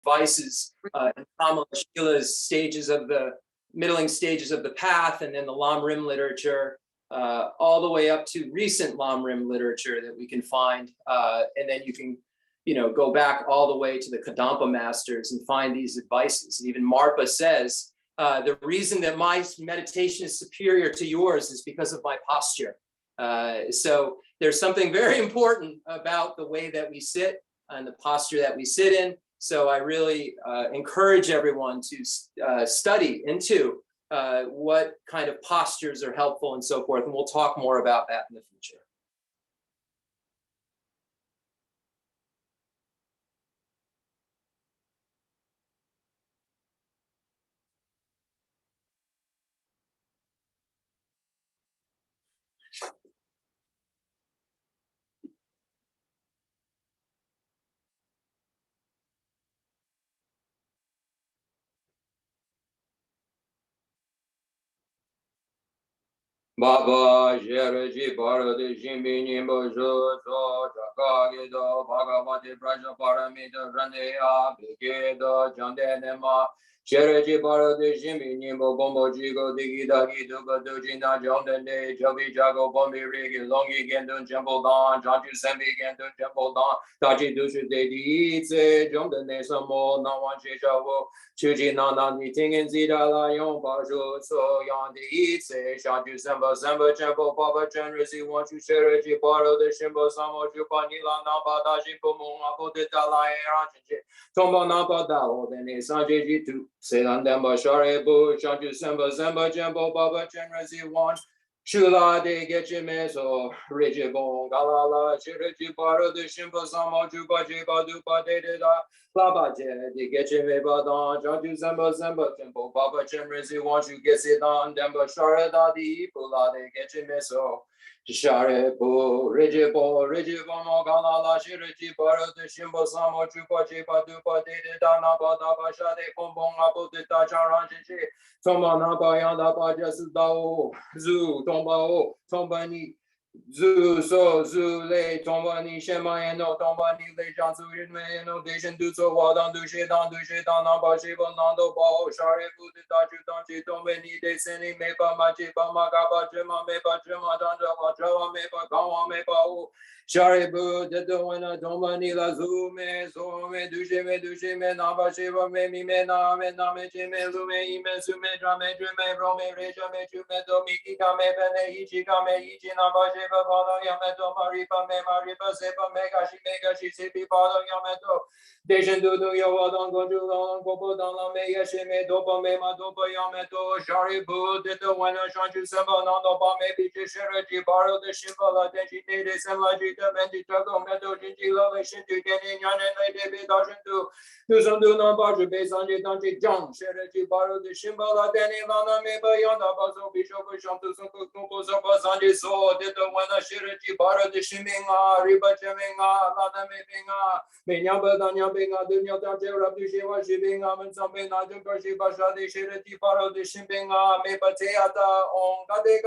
advices in Kama Shila's stages of the middling stages of the path, and then the Lamrim literature, all the way up to recent Lamrim literature that we can find. And then you can, go back all the way to the Kadampa masters and find these advices. And even Marpa says, the reason that my meditation is superior to yours is because of my posture. So there's something very important about the way that we sit and the posture that we sit in. So I really encourage everyone to study into what kind of postures are helpful and so forth. And we'll talk more about that in the future. Baba Jeraji Bharati Jimbi Nimbo Jo Jakagido Bhagavati Praja Paramita Randeya Bhigedo Jandenema Jeraji Bharati Jimbi Nimbo Bombo Jigo Digi Dagi Duga Dujina Jondende Jogi Jago Bombi Rigi Longi Gendun Jumbo Dan Janju Sembi Gendun Jumbo Dan Taji Dushu Dedi Itse Jondene Samo Nawan Chijawo Chuji Nana Niting Zida La Yon Baju So Yandi Itse Shanju Semba Semba Jembo Baba Chenrezig want you Chenrezig Baro the Shimbo Samo Jupanila Namba Daji Pomo Apo de Dalai Ranche Tombo Namba Dao then Sanji Jitu Selandamba Sharebu Shanju Semba Semba Jembo Baba Chenrezig want Shula de Getche Meso Rijibon Galala Chiriji Baro the Shimbo Samo Juba Jiba Dupa de Da Baba de Getche Mebadan Shanju Semba Semba Jembo Baba Chenrezig want you get it on Demba Sharada di Pula de Getche Meso Sharebu Rijibo Galala Chiriji Baro the Shimbo Samo Juba Jiba Dupa de Dana Bada Basha de Pombong Apo de Tacharanchi Tomana Bayanda Bajas Dao Zu Tombao Tombani Zu So Zu Le Tombani Shemayano Tombani Le Jansu Rinmayano Deshan Duso Wadan Dushedan Namba Shiva Nando Bao Share Buddha Dachu Danchi Tombani De Seni Mepa Machi Bamagaba Jema Mepa Jema Danja Vajawa Mepa Gawa Mepa Share Buddha Doana Tombani La Zume Some Dusheme Namba Shiva Me Name Jime Lume Ime Sume Drame Drime Rome Reja Me Jume Domiki Kame Pene Ichi Kame Ichi Namba Shiva Pado Yameto Maripa Me Maripa Sepa Mega Shi Sipi Pado Yameto Deshan Dudu Yawadon Gojulon Gopo Dana Me Yashime Dopa Me Madopa Yameto Shari Buddha Wena Shanju Semba Nando Pa Me Bichi Shiraji Baro the Shivala Deji Nede Semla Jita Mendi Tago Meto Jinji Love Shintu Keni Nyanen Lede Dashintu Duzandu Nambaji Besanji Danji Jang Shiraji Baro the Shimbala Deni Lana Meba Yanda Bazo Bishop Shantu Sunku Kumpo Sopa Sanji So Dito Wena Shiraji Baro the Shiminga Riba Cheminga Lana Mebinga Menyamba Danya Binga Dunya Taje Rabdi Shiva Shibinga Mensambe Najum Kashi Bashadi Shiraji Baro the Shimbinga Meba Teata On Gade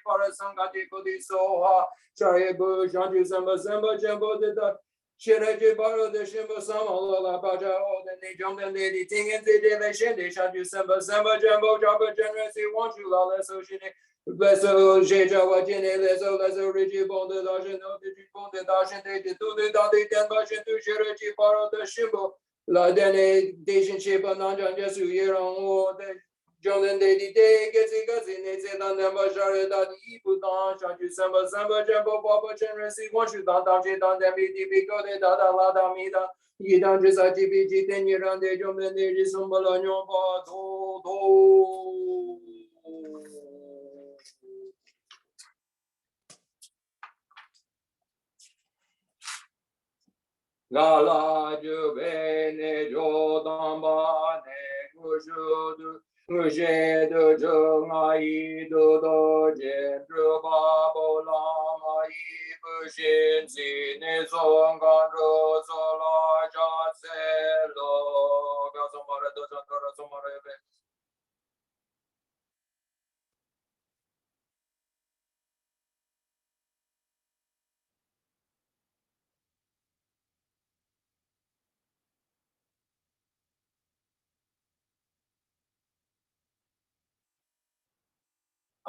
Para Sangati Kudi Soha Chayebu Shanju Samba Jembo Dita Shiraji Baro the Shimbo Samala Baja O the Nijom and Lady Ting and the Devation de Shanju Samba Jembo Jabba Generously want you la leso shine Leso Jeja Wajine Leso Rigi Bonda Dashin no Digi Bonda Dashin de Tudu Dadi Denbashin to Shiraji Baro the Shimbo La Dene Dashin Shiba Nanjan Jesu Yeron O the Jonathan de Day gets it because in it and never share that Ibudan Shanju Samba Jembo Baba Chenrezig want you down them because they Lada Mida Yidan Jisa GBG 10 year and they jump and they just Umbalano do. Gala Jubene Jodamba Negushudu Mushe do Jungai do Jendru Babo Lama Ibushin Zine Zongan Sola Jaselo Gasomara do Santara Somarebe.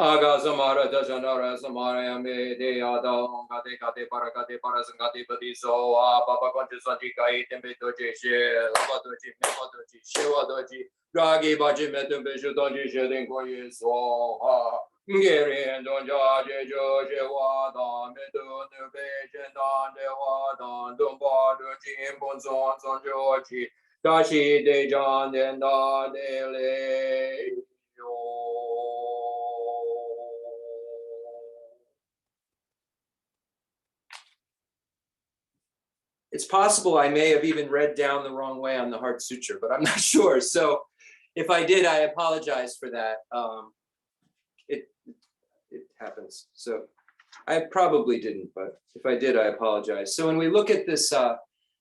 Aga samara dajanara samarayame deyada ongate kate parakate parasangate padiso papa konchi sanji kai tembe doji she lava doji memo doji shewa doji ragi baji metum beshu doji shedin koyi so ha ngeri donja jejo shewa da medu nube jendan dewa dan dumba doji imbon son sonjoji dashi dejan denda dele It's possible I may have even read down the wrong way on the Heart Sutra, but I'm not sure. So if I did, I apologize for that. It happens. So I probably didn't, but if I did, I apologize. So when we look at this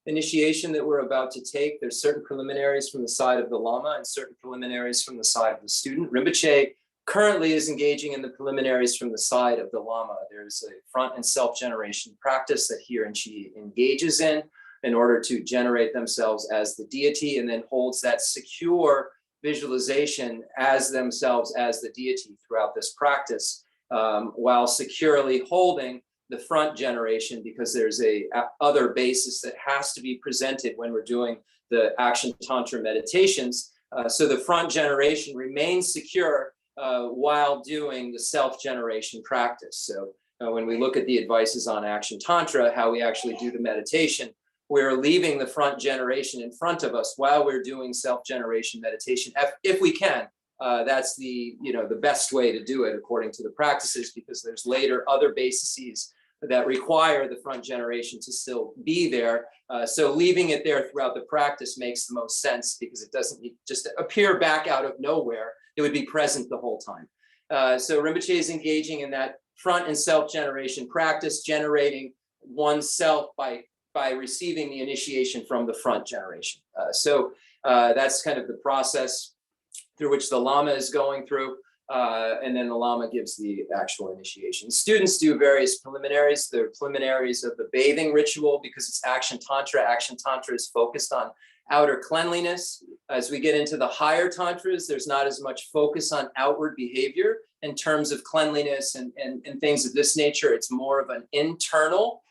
initiation that we're about to take, there's certain preliminaries from the side of the Lama and certain preliminaries from the side of the student. Rinpoche currently is engaging in the preliminaries from the side of the Lama. There's a front and self-generation practice that he and she engages in order to generate themselves as the deity, and then holds that secure visualization as themselves as the deity throughout this practice, while securely holding the front generation, because there's a other basis that has to be presented when we're doing the action tantra meditations. So the front generation remains secure while doing the self-generation practice. So when we look at the advices on action tantra, how we actually do the meditation, we're leaving the front generation in front of us while we're doing self-generation meditation, if we can. That's the best way to do it according to the practices, because there's later other bases that require the front generation to still be there. So leaving it there throughout the practice makes the most sense, because it doesn't just appear back out of nowhere. It would be present the whole time. So Rinpoche is engaging in that front and self-generation practice, generating oneself by receiving the initiation from the front generation. So that's kind of the process through which the Lama is going through. And then the Lama gives the actual initiation. Students do various preliminaries. They're preliminaries of the bathing ritual, because it's action tantra. Action tantra is focused on outer cleanliness. As we get into the higher tantras, there's not as much focus on outward behavior in terms of cleanliness and things of this nature. It's more of an internal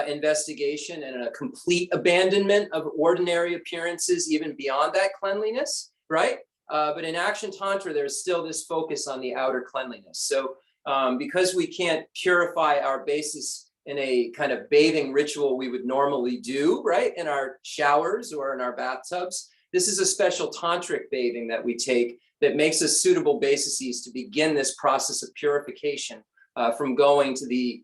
investigation and a complete abandonment of ordinary appearances, even beyond that cleanliness, right? But in action tantra, there's still this focus on the outer cleanliness. So because we can't purify our basis in a kind of bathing ritual we would normally do, right, in our showers or in our bathtubs, this is a special tantric bathing that we take that makes us suitable bases to begin this process of purification from going to the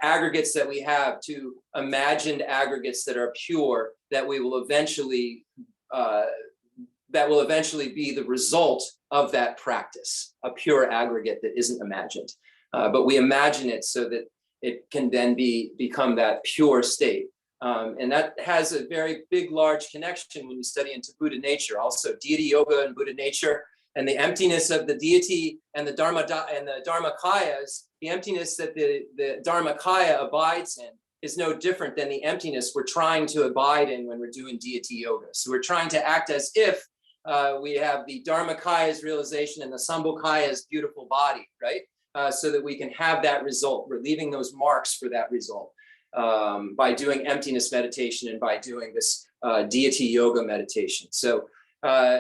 aggregates that we have to imagined aggregates that are pure, that will eventually be the result of that practice, a pure aggregate that isn't imagined. But we imagine it so that it can then become that pure state. And that has a very big, large connection when you study into Buddha nature. Also, deity yoga and Buddha nature, and the emptiness of the deity and the Dharmakayas, the emptiness that the Dharmakaya abides in is no different than the emptiness we're trying to abide in when we're doing deity yoga. So we're trying to act as if we have the Dharmakaya's realization and the Sambhokaya's beautiful body, right? So that we can have that result. We're leaving those marks for that result by doing emptiness meditation and by doing this deity yoga meditation. So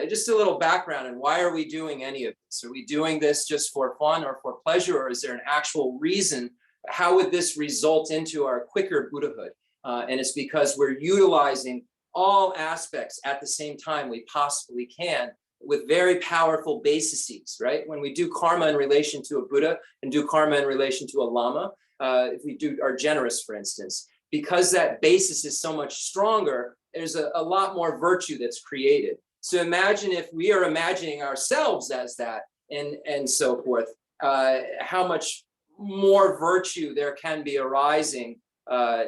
just a little background, and why are we doing any of this? Are we doing this just for fun or for pleasure, or is there an actual reason? How would this result into our quicker Buddhahood? And it's because we're utilizing all aspects at the same time we possibly can, with very powerful bases, right? When we do karma in relation to a Buddha and do karma in relation to a Lama, if we are generous, for instance, because that basis is so much stronger, there's a lot more virtue that's created. So imagine if we are imagining ourselves as that and so forth, how much more virtue there can be arising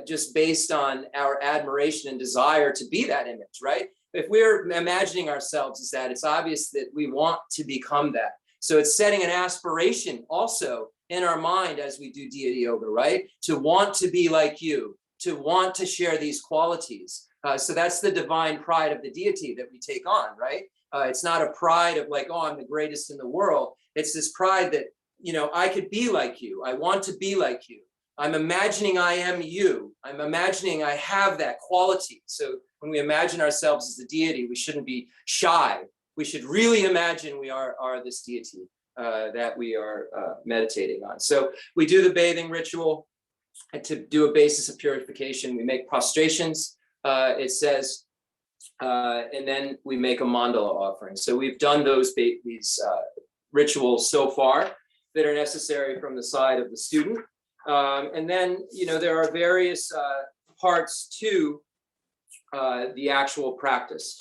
just based on our admiration and desire to be that image, right? If we're imagining ourselves as that, it's obvious that we want to become that. So it's setting an aspiration also in our mind as we do deity yoga, right? To want to be like you, to want to share these qualities. So that's the divine pride of the deity that we take on, right? It's not a pride of like, oh, I'm the greatest in the world. It's this pride that, you know, I could be like you. I want to be like you. I'm imagining I am you. I'm imagining I have that quality. So when we imagine ourselves as the deity, we shouldn't be shy. We should really imagine we are this deity that we are meditating on. So we do the bathing ritual, and to do a basis of purification, we make prostrations, it says, and then we make a mandala offering. So we've done these rituals so far that are necessary from the side of the student. And then, you know, there are various parts to the actual practice.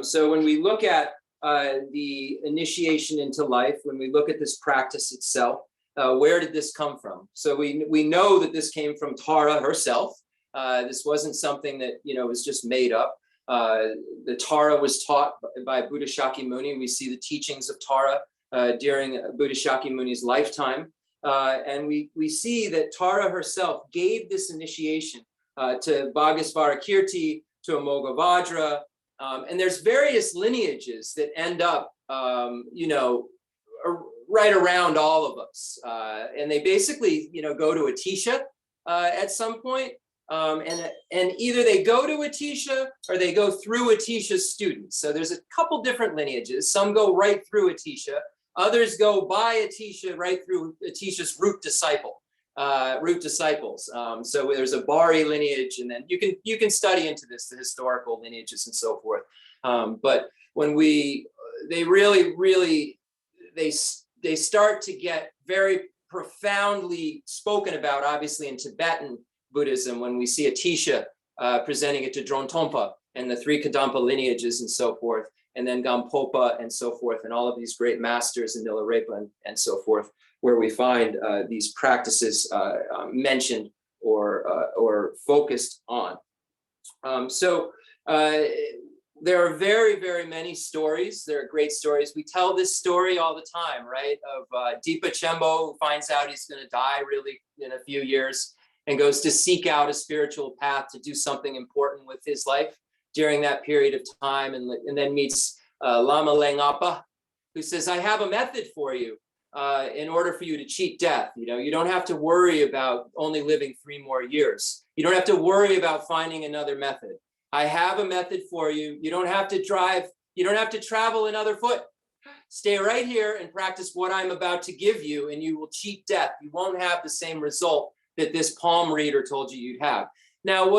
So when we look at the initiation into life, when we look at this practice itself, where did this come from? So we know that this came from Tara herself. This wasn't something that, you know, was just made up. The Tara was taught by Buddha Shakyamuni. We see the teachings of Tara during Buddha Shakyamuni's lifetime. And we see that Tara herself gave this initiation to Bhagasvara Kirti, to Amoghavajra, and there's various lineages that end up, you know, right around all of us. And they basically, you know, go to Atisha at some point. And either they go to Atisha or they go through Atisha's students. So there's a couple different lineages. Some go right through Atisha. Others go by Atisha right through Atisha's root disciples. So there's a Bari lineage, and then you can study into this, the historical lineages and so forth. But when they really they start to get very profoundly spoken about, obviously in Tibetan Buddhism, when we see Atisha presenting it to Drontompa and the three Kadampa lineages and so forth, and then Gampopa and so forth, and all of these great masters in Milarepa and so forth, where we find these practices mentioned or focused on. So there are very, very many stories. There are great stories. We tell this story all the time, right? Of Deepa Chenmo, who finds out he's going to die really in a few years and goes to seek out a spiritual path to do something important with his life during that period of time, and then meets Lama Lengapa, who says, I have a method for you in order for you to cheat death. You know, you don't have to worry about only living 3 more years. You don't have to worry about finding another method. I have a method for you. You don't have to drive. You don't have to travel another foot. Stay right here and practice what I'm about to give you, and you will cheat death. You won't have the same result that this palm reader told you you'd have. Now,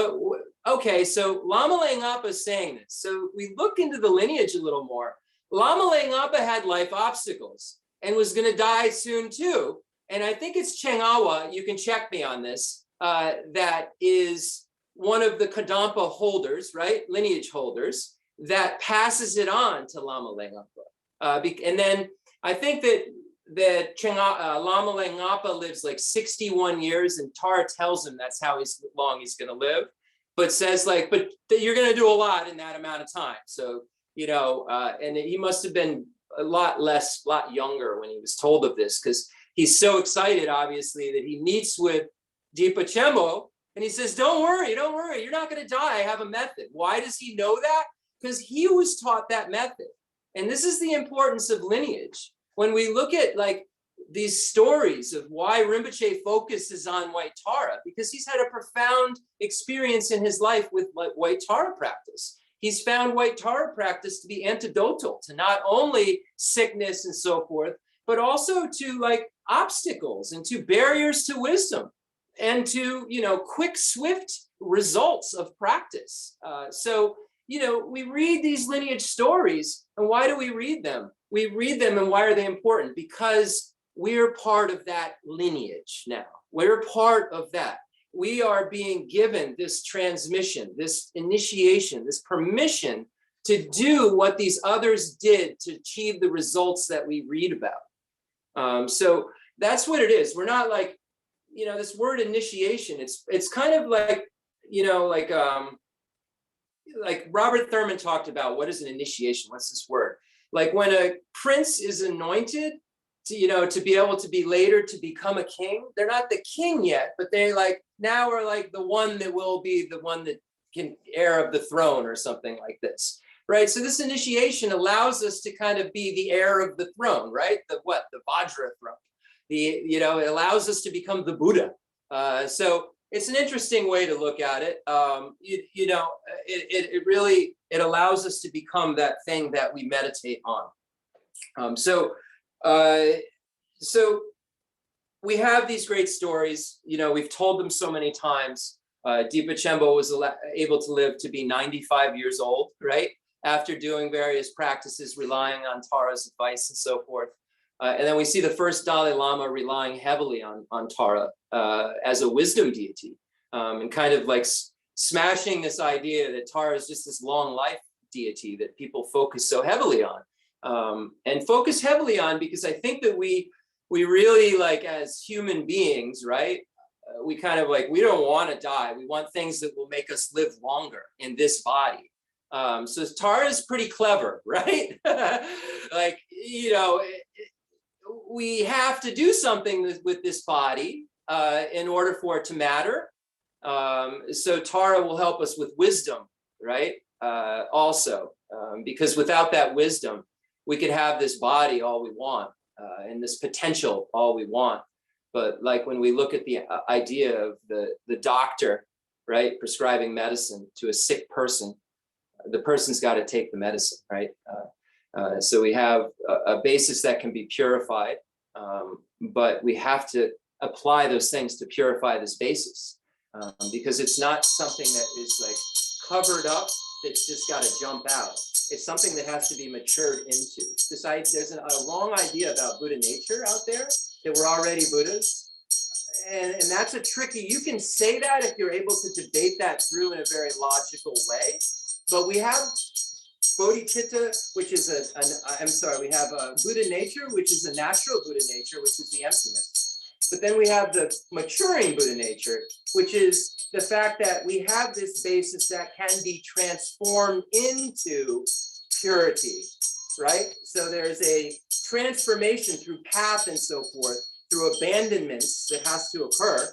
okay, so Lama Lengapa is saying this. So we look into the lineage a little more. Lama Lengapa had life obstacles and was going to die soon too. And I think it's Chengawa, you can check me on this, that is one of the Kadampa holders, right? Lineage holders, that passes it on to Lama Lengapa. And then I think that Lama Lengapa lives like 61 years, and Tara tells him that's how long he's going to live, but says like, but you're going to do a lot in that amount of time. So, you know, and he must have been a lot younger when he was told of this, because he's so excited, obviously, that he meets with Deepa Chenmo, and he says, don't worry, you're not going to die. I have a method. Why does he know that? Because he was taught that method. And this is the importance of lineage. When we look at like these stories of why Rinpoche focuses on White Tara, because he's had a profound experience in his life with White Tara practice. He's found White Tara practice to be antidotal to not only sickness and so forth, but also to like obstacles and to barriers to wisdom and to, you know, quick, swift results of practice. So, you know, we read these lineage stories, and why do we read them? We read them, and why are they important? Because we're part of that lineage now. We're part of that. We are being given this transmission, this initiation, this permission to do what these others did to achieve the results that we read about. So that's what it is. We're not like, you know, this word initiation, it's kind of like, you know, like Robert Thurman talked about, what is an initiation? What's this word? Like when a prince is anointed to, you know, to be able to be later to become a king, they're not the king yet, but they like now are like the one that will be the one that can heir of the throne or something like this. right? So this initiation allows us to kind of be the heir of the throne, right? The Vajra throne. It allows us to become the Buddha. So it's an interesting way to look at it. It really allows us to become that thing that we meditate on. So we have these great stories. We've told them so many times. Dipa Chenmo was able to live to be 95 years old, right? After doing various practices, relying on Tara's advice and so forth. And then we see the first Dalai Lama relying heavily on Tara as a wisdom deity, and kind of like smashing this idea that Tara is just this long life deity that people focus so heavily on, and focus heavily on because I think that we really, like, as human beings, right? We kind of we don't want to die. We want things that will make us live longer in this body. So Tara is pretty clever, right? We have to do something with this body in order for it to matter. So Tara will help us with wisdom, right? Also, because without that wisdom, we could have this body all we want, and this potential all we want. But like when we look at the idea of the doctor, right, prescribing medicine to a sick person, the person's got to take the medicine, right? So we have a basis that can be purified, but we have to apply those things to purify this basis, because it's not something that is covered up, that's just got to jump out. It's something that has to be matured into. There's a wrong idea about Buddha nature out there, that we're already Buddhas. And that's a tricky, you can say that if you're able to debate that through in a very logical way. But we have Bodhicitta, which is we have a Buddha nature, which is a natural Buddha nature, which is the emptiness. But then we have the maturing Buddha nature, which is the fact that we have this basis that can be transformed into purity, right? So there's a transformation through path and so forth, through abandonments that has to occur,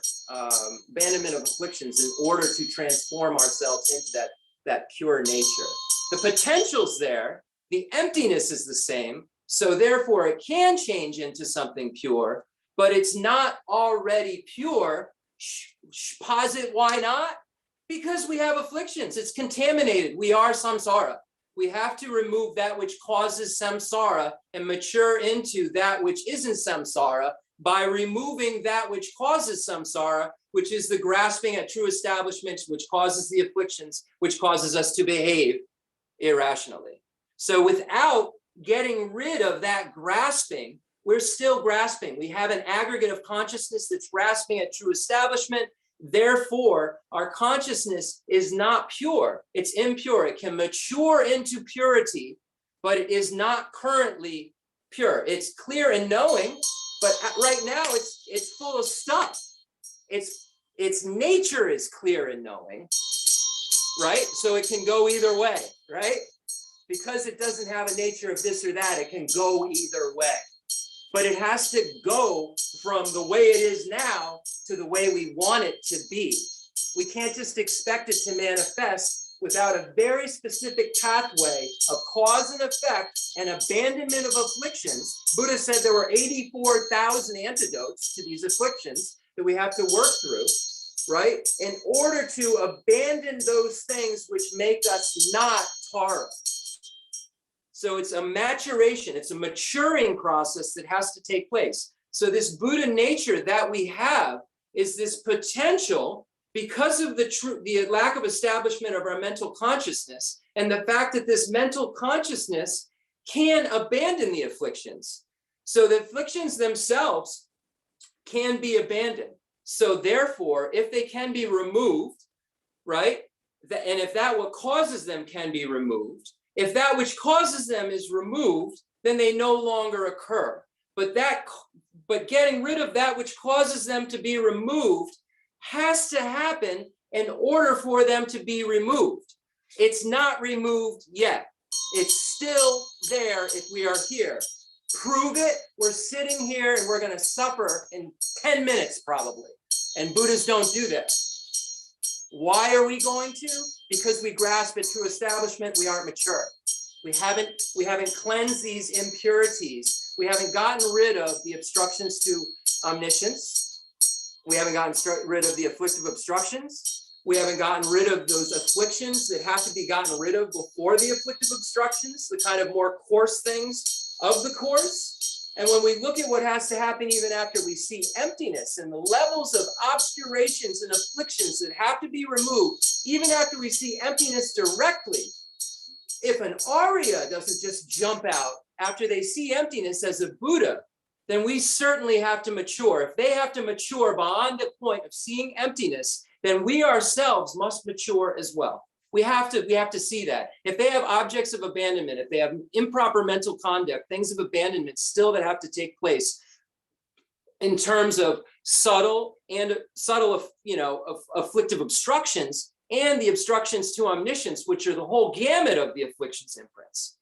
abandonment of afflictions in order to transform ourselves into that pure nature. The potential's there, the emptiness is the same, so therefore it can change into something pure, but it's not already pure. Posit why not? Because we have afflictions, it's contaminated, we are samsara. We have to remove that which causes samsara and mature into that which isn't samsara by removing that which causes samsara, which is the grasping at true establishments, which causes the afflictions, which causes us to behave irrationally. So without getting rid of that grasping, we're still grasping. We have an aggregate of consciousness that's grasping at true establishment. Therefore, our consciousness is not pure. It's impure. It can mature into purity, but it is not currently pure. It's clear in knowing, but right now it's full of stuff. Its nature is clear in knowing, right? So it can go either way, right? Because it doesn't have a nature of this or that, it can go either way. But it has to go from the way it is now to the way we want it to be. We can't just expect it to manifest without a very specific pathway of cause and effect and abandonment of afflictions. Buddha said there were 84,000 antidotes to these afflictions that we have to work through, right? In order to abandon those things which make us not Tara. So it's a maturation, it's a maturing process that has to take place. So this Buddha nature that we have is this potential because of the lack of establishment of our mental consciousness and the fact that this mental consciousness can abandon the afflictions. So the afflictions themselves can be abandoned. So therefore, if they can be removed, right? And if that what causes them can be removed, if that which causes them is removed, then they no longer occur. But getting rid of that which causes them to be removed has to happen in order for them to be removed. It's not removed yet. It's still there if we are here. Prove it. We're sitting here and we're going to suffer in 10 minutes probably. And Buddhists don't do that. Why are we going to? Because we grasp at true establishment, we aren't mature. We haven't cleansed these impurities. We haven't gotten rid of the obstructions to omniscience. We haven't gotten rid of the afflictive obstructions. We haven't gotten rid of those afflictions that have to be gotten rid of before the afflictive obstructions, the kind of more coarse things of the course. And when we look at what has to happen even after we see emptiness and the levels of obscurations and afflictions that have to be removed, even after we see emptiness directly, if an Arya doesn't just jump out after they see emptiness as a Buddha, then we certainly have to mature. If they have to mature beyond the point of seeing emptiness, then we ourselves must mature as well. We have to see that. If they have objects of abandonment, if they have improper mental conduct, things of abandonment still that have to take place in terms of subtle, afflictive obstructions, and the obstructions to omniscience, which are the whole gamut of the afflictions imprints.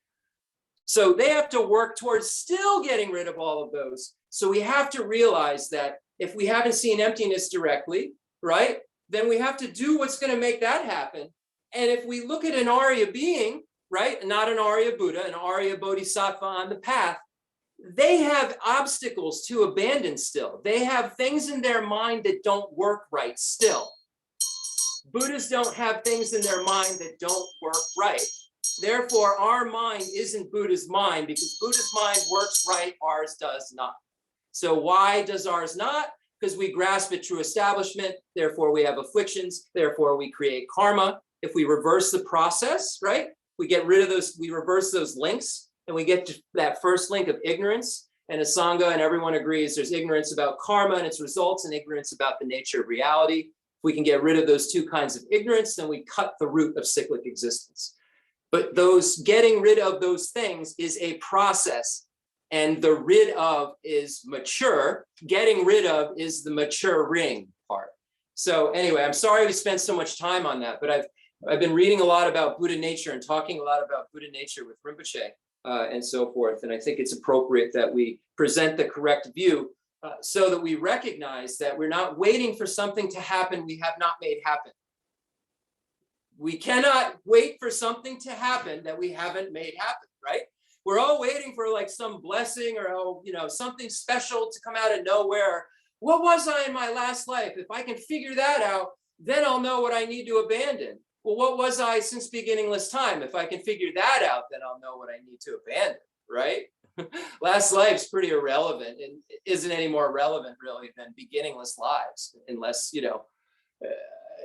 So they have to work towards still getting rid of all of those. So we have to realize that if we haven't seen emptiness directly, right, then we have to do what's going to make that happen. And if we look at an Arya being, right, not an Arya Buddha, an Arya Bodhisattva on the path, they have obstacles to abandon still. They have things in their mind that don't work right still. Buddhists don't have things in their mind that don't work right. Therefore, our mind isn't Buddha's mind because Buddha's mind works right, ours does not. So why does ours not? Because we grasp at true establishment, therefore we have afflictions, therefore we create karma. If we reverse the process, right? We get rid of those, we reverse those links, and we get to that first link of ignorance. And a Sangha and everyone agrees there's ignorance about karma and its results and ignorance about the nature of reality. If we can get rid of those two kinds of ignorance, then we cut the root of cyclic existence. But those getting rid of those things is a process, and the rid of is mature. Getting rid of is the maturing part. So anyway, I'm sorry we spent so much time on that, but I've been reading a lot about Buddha nature and talking a lot about Buddha nature with Rinpoche and so forth. And I think it's appropriate that we present the correct view so that we recognize that we're not waiting for something to happen we have not made happen. We cannot wait for something to happen that we haven't made happen, right? We're all waiting for like some blessing or something special to come out of nowhere. What was I in my last life? If I can figure that out, then I'll know what I need to abandon. Well, what was I since beginningless time? If I can figure that out, then I'll know what I need to abandon, right? Last life's pretty irrelevant and isn't any more relevant really than beginningless lives, unless,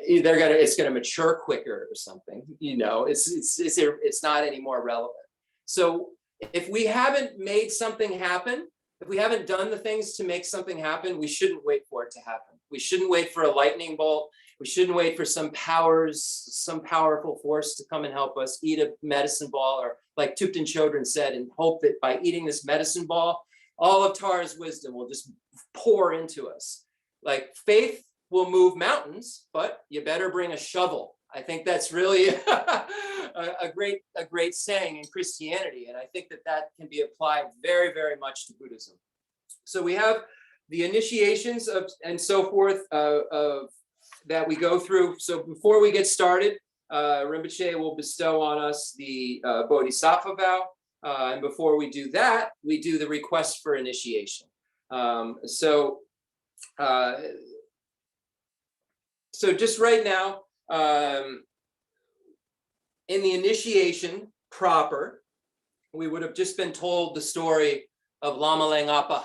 it's gonna mature quicker or something, it's not any more relevant. So if we haven't made something happen, if we haven't done the things to make something happen, we shouldn't wait for it to happen. We shouldn't wait for a lightning bolt. We shouldn't wait for some powerful force to come and help us eat a medicine ball, or like Thupten Chodron said, and hope that by eating this medicine ball, all of Tara's wisdom will just pour into us. Like faith will move mountains, but you better bring a shovel. I think that's really a great saying in Christianity. And I think that can be applied very, very much to Buddhism. So we have the initiations of and so forth that we go through. So before we get started, Rinpoche will bestow on us the Bodhisattva vow. And before we do that, we do the request for initiation. So just right now, in the initiation proper, we would have just been told the story of Lama Lengapa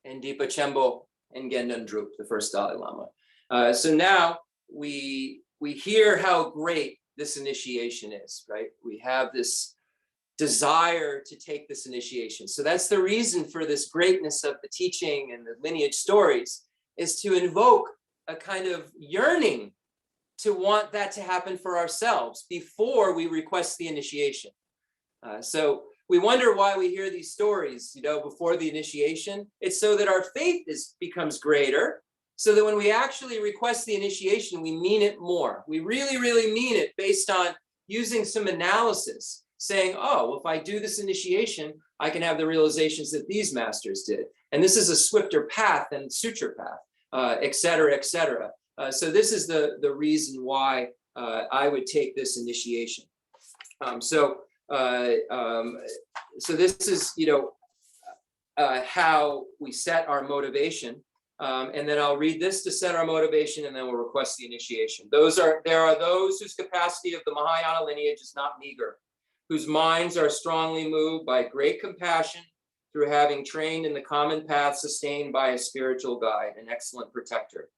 and Dipa Chembo and Gendan Drup, the first Dalai Lama. So now we hear how great this initiation is, right? We have this desire to take this initiation. So that's the reason for this greatness of the teaching and the lineage stories, is to invoke a kind of yearning to want that to happen for ourselves before we request the initiation. So we wonder why we hear these stories, before the initiation. It's so that our faith becomes greater, so that when we actually request the initiation, we mean it more. We really, really mean it based on using some analysis, saying, oh, well, if I do this initiation, I can have the realizations that these masters did. And this is a swifter path than sutra path, et cetera, et cetera. So this is the reason why I would take this initiation. So So this is, how we set our motivation. And then I'll read this to set our motivation, and then we'll request the initiation. There are those whose capacity of the Mahayana lineage is not meager, whose minds are strongly moved by great compassion through having trained in the common path sustained by a spiritual guide, an excellent protector.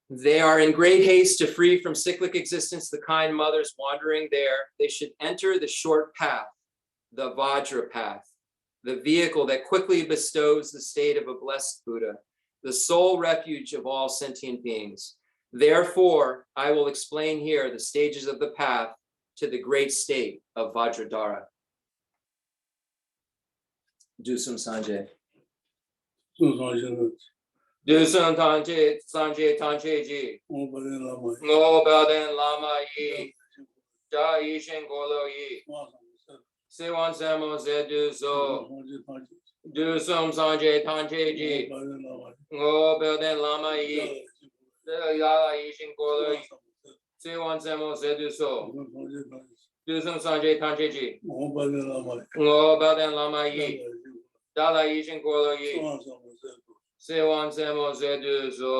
They are in great haste to free from cyclic existence the kind mothers wandering there. They should enter the short path, the Vajra path, the vehicle that quickly bestows the state of a blessed Buddha, the sole refuge of all sentient beings. Therefore, I will explain here the stages of the path to the great state of Vajradhara. Dusum Sanjay. Dusum Sanjay Tanche Ji. Ngo Baden Lama Yi. Ja Yishen Golo Yi. Sewan Samo Zedu So. Dusum Sanjay Tanche Ji. Ngo Baden Lama Yi. Ja Yishen Golo Yi. Sewan Samo Zedu So. Dusum Sanjay Tanche Ji. Ngo Baden Lama Yi. Dalai Yishen Golo Yi. Sewan Samo Zedu So.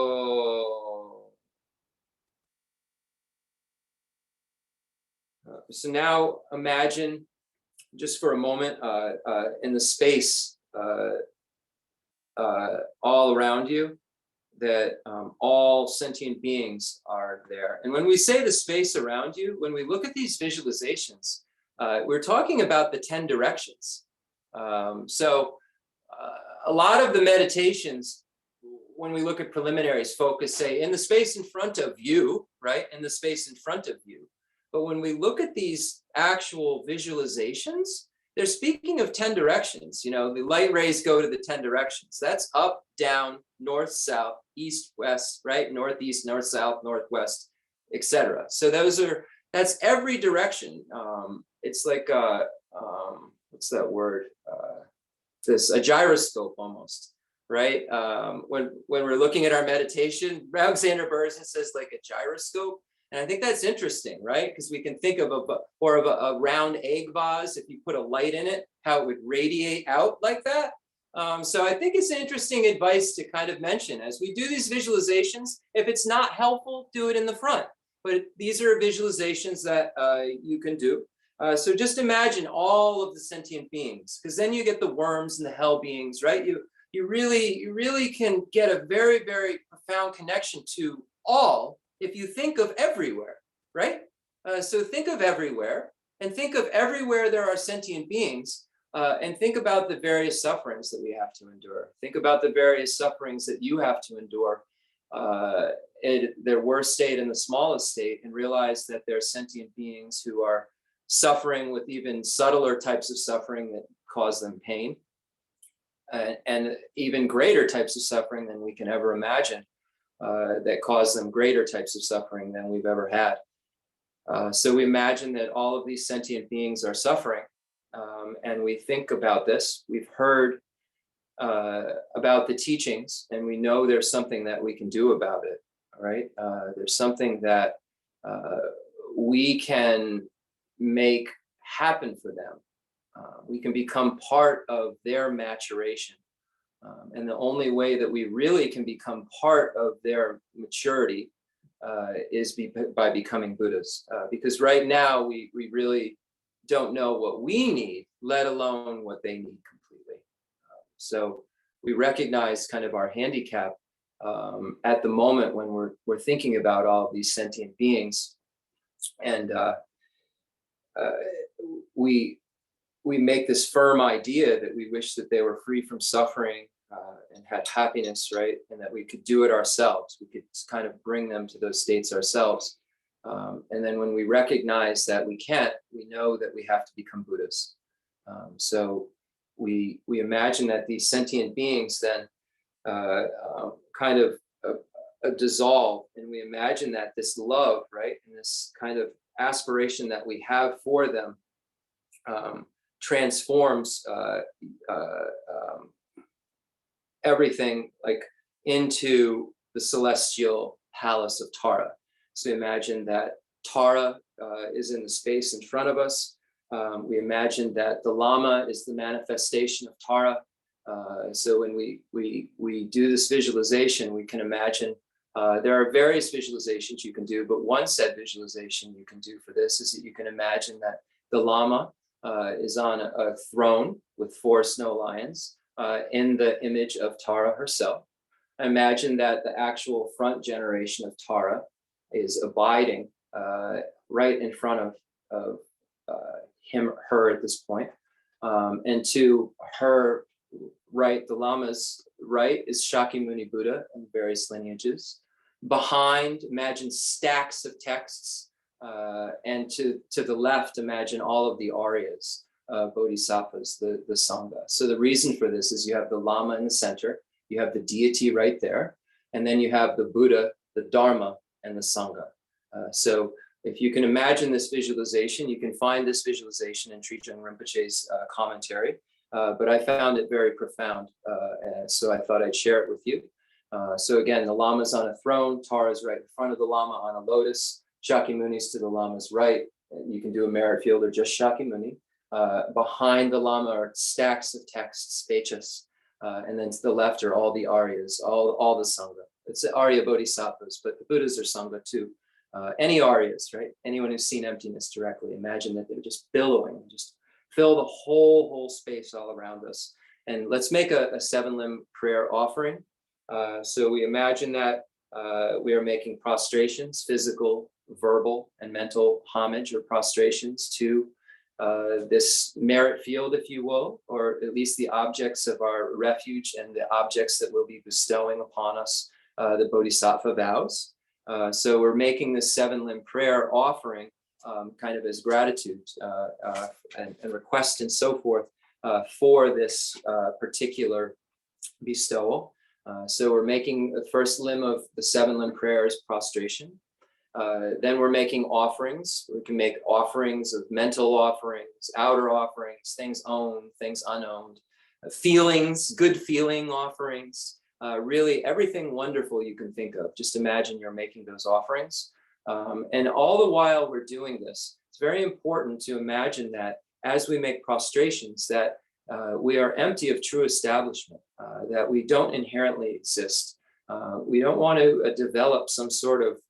So now imagine, just for a moment, in the space all around you, that all sentient beings are there. And when we say the space around you, when we look at these visualizations, we're talking about the 10 directions. A lot of the meditations, when we look at preliminaries, focus, say, in the space in front of you, right? In the space in front of you. But when we look at these actual visualizations, they're speaking of 10 directions. The light rays go to the 10 directions. That's up, down, north, south, east, west, right? Northeast, north, south, northwest, etc. So that's every direction. It's like what's that word? A gyroscope almost, right? When we're looking at our meditation, Alexander Berzin says like a gyroscope. And I think that's interesting, right? Because we can think of a round egg vase. If you put a light in it, how it would radiate out like that. So I think it's interesting advice to kind of mention as we do these visualizations. If it's not helpful, do it in the front. But these are visualizations that you can do. So just imagine all of the sentient beings, because then you get the worms and the hell beings, right? You really can get a very, very profound connection to all if you think of everywhere, right? So think of everywhere, and think of everywhere there are sentient beings, and think about the various sufferings that we have to endure. Think about the various sufferings that you have to endure in their worst state and the smallest state, and realize that there are sentient beings who are suffering with even subtler types of suffering that cause them pain, and even greater types of suffering than we can ever imagine, that cause them greater types of suffering than we've ever had. So we imagine that all of these sentient beings are suffering, and we think about this. We've heard about the teachings, and we know there's something that we can do about it, right? There's something that we can make happen for them. We can become part of their maturation. And the only way that we really can become part of their maturity is by becoming Buddhas. Because right now we really don't know what we need, let alone what they need completely. So we recognize kind of our handicap at the moment when we're thinking about all of these sentient beings. And we make this firm idea that we wish that they were free from suffering and had happiness, right? And that we could do it ourselves. We could kind of bring them to those states ourselves. And then when we recognize that we can't, we know that we have to become Buddhas. So we imagine that these sentient beings then kind of dissolve, and we imagine that this love, right, and this kind of aspiration that we have for them transforms everything like into the celestial palace of Tara. So imagine that Tara is in the space in front of us, We imagine that the Lama is the manifestation of Tara. So when we do this visualization, we can imagine there are various visualizations you can do, but one set visualization you can do for this is that you can imagine that the Lama is on a throne with 4 snow lions in the image of Tara herself. Imagine that the actual front generation of Tara is abiding right in front of her at this point. And to her right, the Lama's right is Shakyamuni Buddha in various lineages. Behind, imagine stacks of texts. And to the left, imagine all of the Aryas, Bodhisattvas, the Sangha. So the reason for this is you have the Lama in the center, you have the deity right there, and then you have the Buddha, the Dharma, and the Sangha. So if you can imagine this visualization, you can find this visualization in Treatise Rinpoche's commentary, but I found it very profound, so I thought I'd share it with you. So again, the Lama's on a throne, Tara's right in front of the Lama on a lotus, Shakyamuni's to the Lama's right. You can do a merit field or just Shakyamuni. Behind the Lama are stacks of texts, pechas, and then to the left are all the Aryas, all the Sangha. It's the Arya Bodhisattvas, but the Buddhas are Sangha too. Any Aryas, right? Anyone who's seen emptiness directly, imagine that they're just billowing, just fill the whole space all around us. And let's make a 7-limb prayer offering. So we imagine that we are making prostrations, physical, verbal, and mental homage or prostrations to this merit field, if you will, or at least the objects of our refuge and the objects that will be bestowing upon us the Bodhisattva vows. So we're making this 7-limb prayer offering kind of as gratitude and request and so forth for this particular bestowal. So we're making the first limb of the 7-limb prayers prostration. Then we're making offerings. We can make offerings of mental offerings, outer offerings, things owned, things unowned, feelings, good feeling offerings, really everything wonderful you can think of. Just imagine you're making those offerings. And all the while we're doing this, it's very important to imagine that as we make prostrations, that we are empty of true establishment, that we don't inherently exist. We don't want to develop some sort of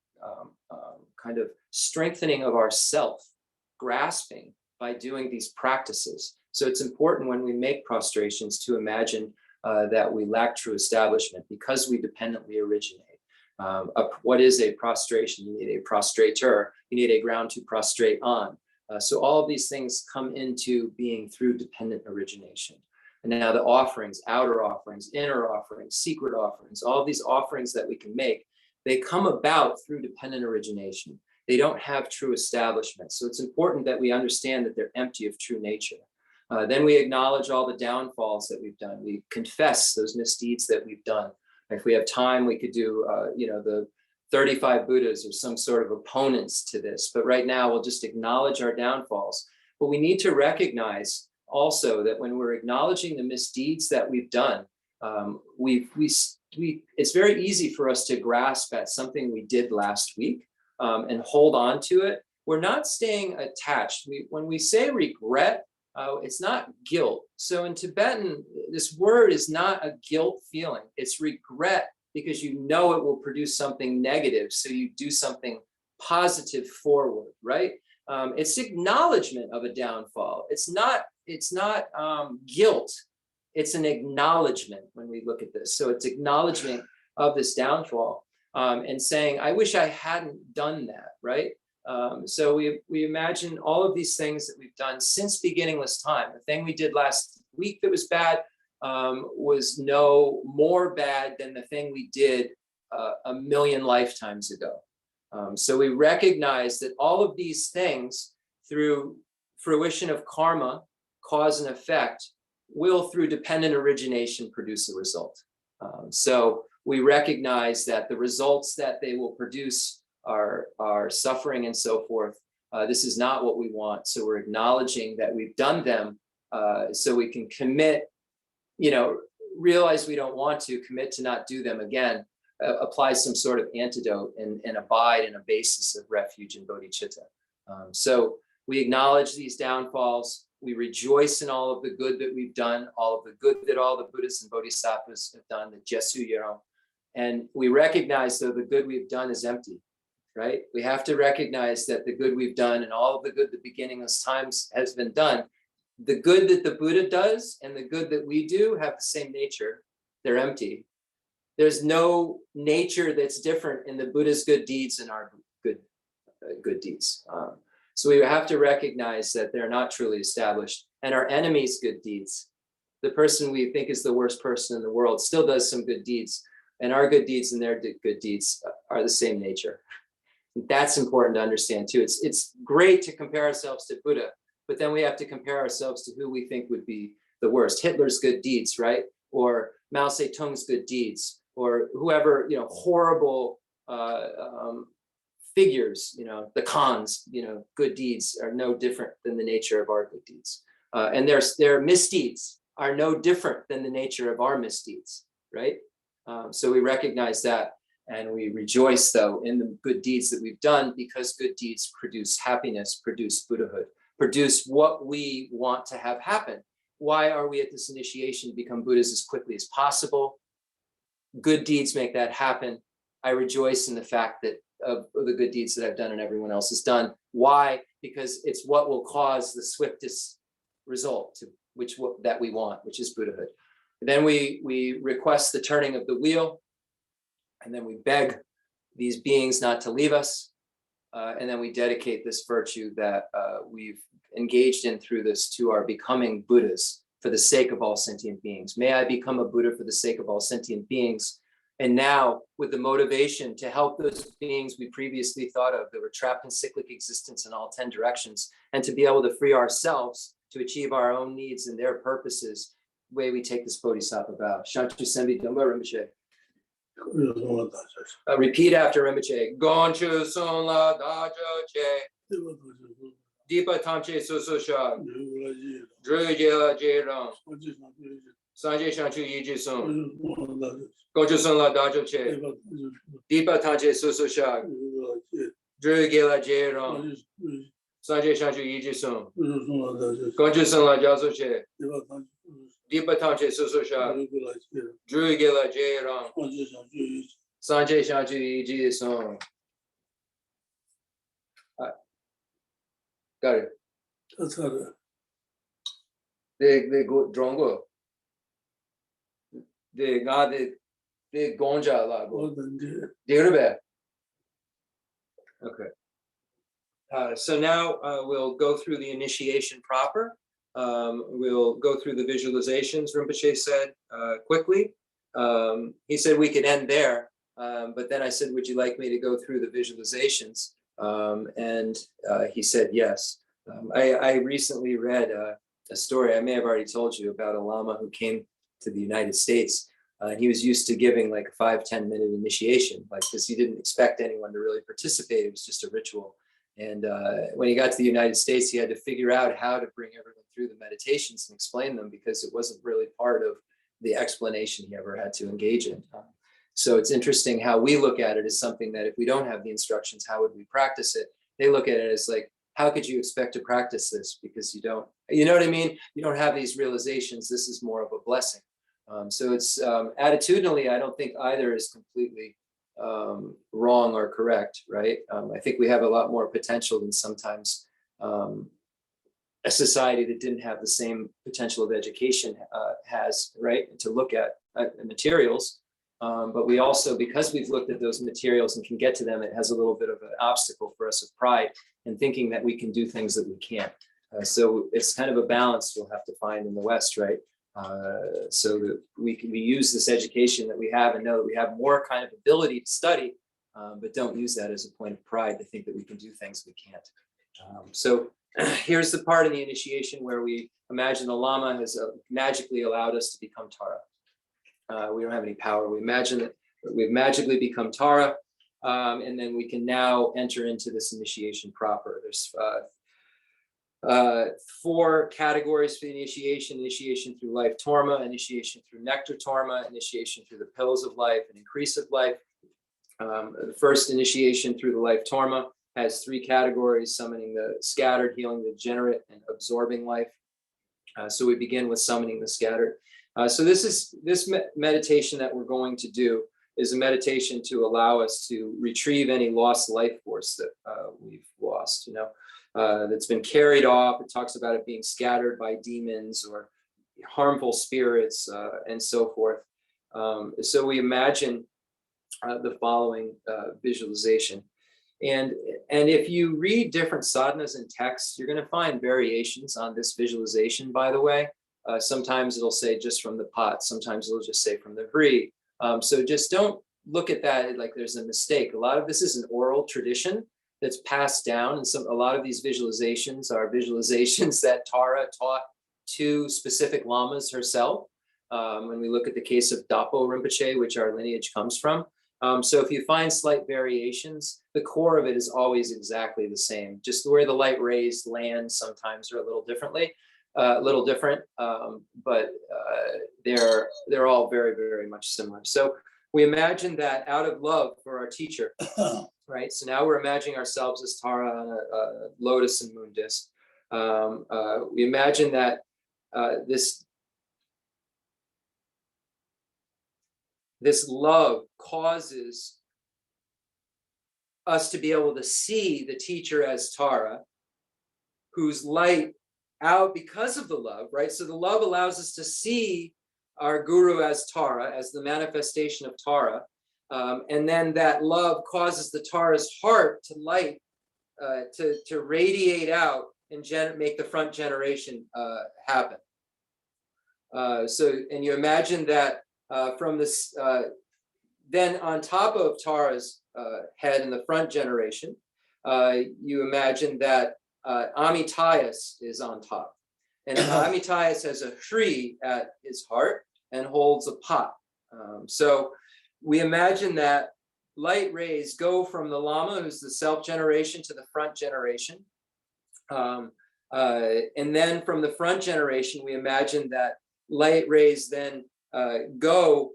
kind of strengthening of our self, grasping by doing these practices. So it's important when we make prostrations to imagine that we lack true establishment because we dependently originate. What is a prostration? You need a prostrator, you need a ground to prostrate on. So all of these things come into being through dependent origination. And now the offerings, outer offerings, inner offerings, secret offerings, all of these offerings that we can make, they come about through dependent origination. They don't have true establishment. So it's important that we understand that they're empty of true nature. Then we acknowledge all the downfalls that we've done. We confess those misdeeds that we've done. If we have time, we could do, the 35 Buddhas or some sort of opponents to this. But right now, we'll just acknowledge our downfalls. But we need to recognize also that when we're acknowledging the misdeeds that we've done, it's very easy for us to grasp at something we did last week and hold on to it. We're not staying attached. When we say regret, it's not guilt. So in Tibetan, this word is not a guilt feeling. It's regret because you know it will produce something negative. So you do something positive forward, right? It's acknowledgement of a downfall. It's not guilt. It's an acknowledgement when we look at this. So it's acknowledgement of this downfall and saying, I wish I hadn't done that, right? So we imagine all of these things that we've done since beginningless time. The thing we did last week that was bad was no more bad than the thing we did 1,000,000 lifetimes ago. So we recognize that all of these things through fruition of karma, cause and effect, will through dependent origination produce a result. So we recognize that the results that they will produce are suffering and so forth. This is not what we want. So we're acknowledging that we've done them so we can commit, realize we don't want to, commit to not do them again, apply some sort of antidote and abide in a basis of refuge and bodhicitta. So We acknowledge these downfalls. We rejoice in all of the good that we've done, all of the good that all the Buddhas and Bodhisattvas have done, the Geshe Lharampa. And we recognize, though, the good we've done is empty, right? We have to recognize that the good we've done and all of the good that beginning of times has been done, the good that the Buddha does and the good that we do have the same nature. They're empty. There's no nature that's different in the Buddha's good deeds and our good deeds. So we have to recognize that they're not truly established. And our enemy's good deeds, the person we think is the worst person in the world, still does some good deeds. And our good deeds and their good deeds are the same nature. That's important to understand too. It's great to compare ourselves to Buddha, but then we have to compare ourselves to who we think would be the worst. Hitler's good deeds, right? Or Mao Zedong's good deeds, or whoever, horrible figures, the Khans, good deeds are no different than the nature of our good deeds. And their misdeeds are no different than the nature of our misdeeds, right? So we recognize that, and we rejoice, though, in the good deeds that we've done, because good deeds produce happiness, produce Buddhahood, produce what we want to have happen. Why are we at this initiation to become Buddhas as quickly as possible? Good deeds make that happen. I rejoice in the fact that of the good deeds that I've done and everyone else has done. Why? Because it's what will cause the swiftest result to that we want, which is Buddhahood. And then we request the turning of the wheel, and then we beg these beings not to leave us, and then we dedicate this virtue that we've engaged in through this to our becoming Buddhas for the sake of all sentient beings. May I become a Buddha for the sake of all sentient beings. And now, with the motivation to help those beings we previously thought of that were trapped in cyclic existence in all 10 directions, and to be able to free ourselves to achieve our own needs and their purposes, the way we take this Bodhisattva vow. Shantu Sembi Dumba Rinpoche. Repeat after Rinpoche. Gonchu Son La Dajo Che. Deepa Tamche Susu Shag. Drew Jela Jerang. Sanjay Shanchu Yiji Sun. Gonchu Son La Dajo Che. Deepa Tamche Susu Shag. Drew Jela Jerang. Sanjay Shanchu Yiji Sun. Gonchu Son La Dajo Che. Deepa Tamche Susu Shag. Drew Jela Jerang. Sanjay Shanchu Yiji Sun. Got it. That's how They go drongo. They gonja la go. Dirbe. Okay. So now we'll go through the initiation proper. We'll go through the visualizations. Rinpoche said quickly. He said we could end there, but then I said, would you like me to go through the visualizations? And he said yes. I recently read a story, I may have already told you, about a Lama who came to the United States. And he was used to giving like a 5-10 minute initiation, like, because he didn't expect anyone to really participate. It was just a ritual. And when he got to the United States, he had to figure out how to bring everyone through the meditations and explain them, because it wasn't really part of the explanation he ever had to engage in. So it's interesting how we look at it as something that if we don't have the instructions, how would we practice it? They look at it as like, how could you expect to practice this? Because you don't, you know what I mean? You don't have these realizations. This is more of a blessing. So it's attitudinally, I don't think either is completely wrong or correct, right? I think we have a lot more potential than sometimes a society that didn't have the same potential of education has, right? To look at materials. But we also, because we've looked at those materials and can get to them, it has a little bit of an obstacle for us of pride and thinking that we can do things that we can't. So it's kind of a balance we'll have to find in the West, right? So that we use this education that we have and know that we have more kind of ability to study, but don't use that as a point of pride to think that we can do things we can't. So here's the part in the initiation where we imagine the Lama has magically allowed us to become Tara. We don't have any power. We imagine that we've magically become Tara, and then we can now enter into this initiation proper. There's 4 categories for the initiation: initiation through life torma, initiation through nectar torma, initiation through the pillars of life, and increase of life. The first initiation through the life torma has 3 categories: summoning the scattered, healing the degenerate, and absorbing life. So we begin with summoning the scattered. So this meditation that we're going to do is a meditation to allow us to retrieve any lost life force that we've lost, that's been carried off. It talks about it being scattered by demons or harmful spirits and so forth. So we imagine the following visualization. And if you read different sadhanas and texts, you're going to find variations on this visualization, by the way. Sometimes it'll say just from the pot. Sometimes it'll just say from the hri. So just don't look at that like there's a mistake. A lot of this is an oral tradition that's passed down. And a lot of these visualizations are visualizations that Tara taught to specific lamas herself. When we look at the case of Dapo Rinpoche, which our lineage comes from. So if you find slight variations, the core of it is always exactly the same. Just where the light rays land sometimes are a little different, but they're all very, very much similar. So we imagine that out of love for our teacher, right? So now we're imagining ourselves as Tara on a lotus and moon disc. We imagine that this love causes us to be able to see the teacher as Tara, whose light out because of the love, right? So the love allows us to see our guru as Tara, as the manifestation of Tara. And then that love causes the Tara's heart to light, to radiate out and make the front generation happen. And you imagine that from this, then on top of Tara's head in the front generation, you imagine that Amitayas is on top. And Amitayas has a hri at his heart and holds a pot. So we imagine that light rays go from the Lama, who's the self generation, to the front generation. And then from the front generation, we imagine that light rays then go.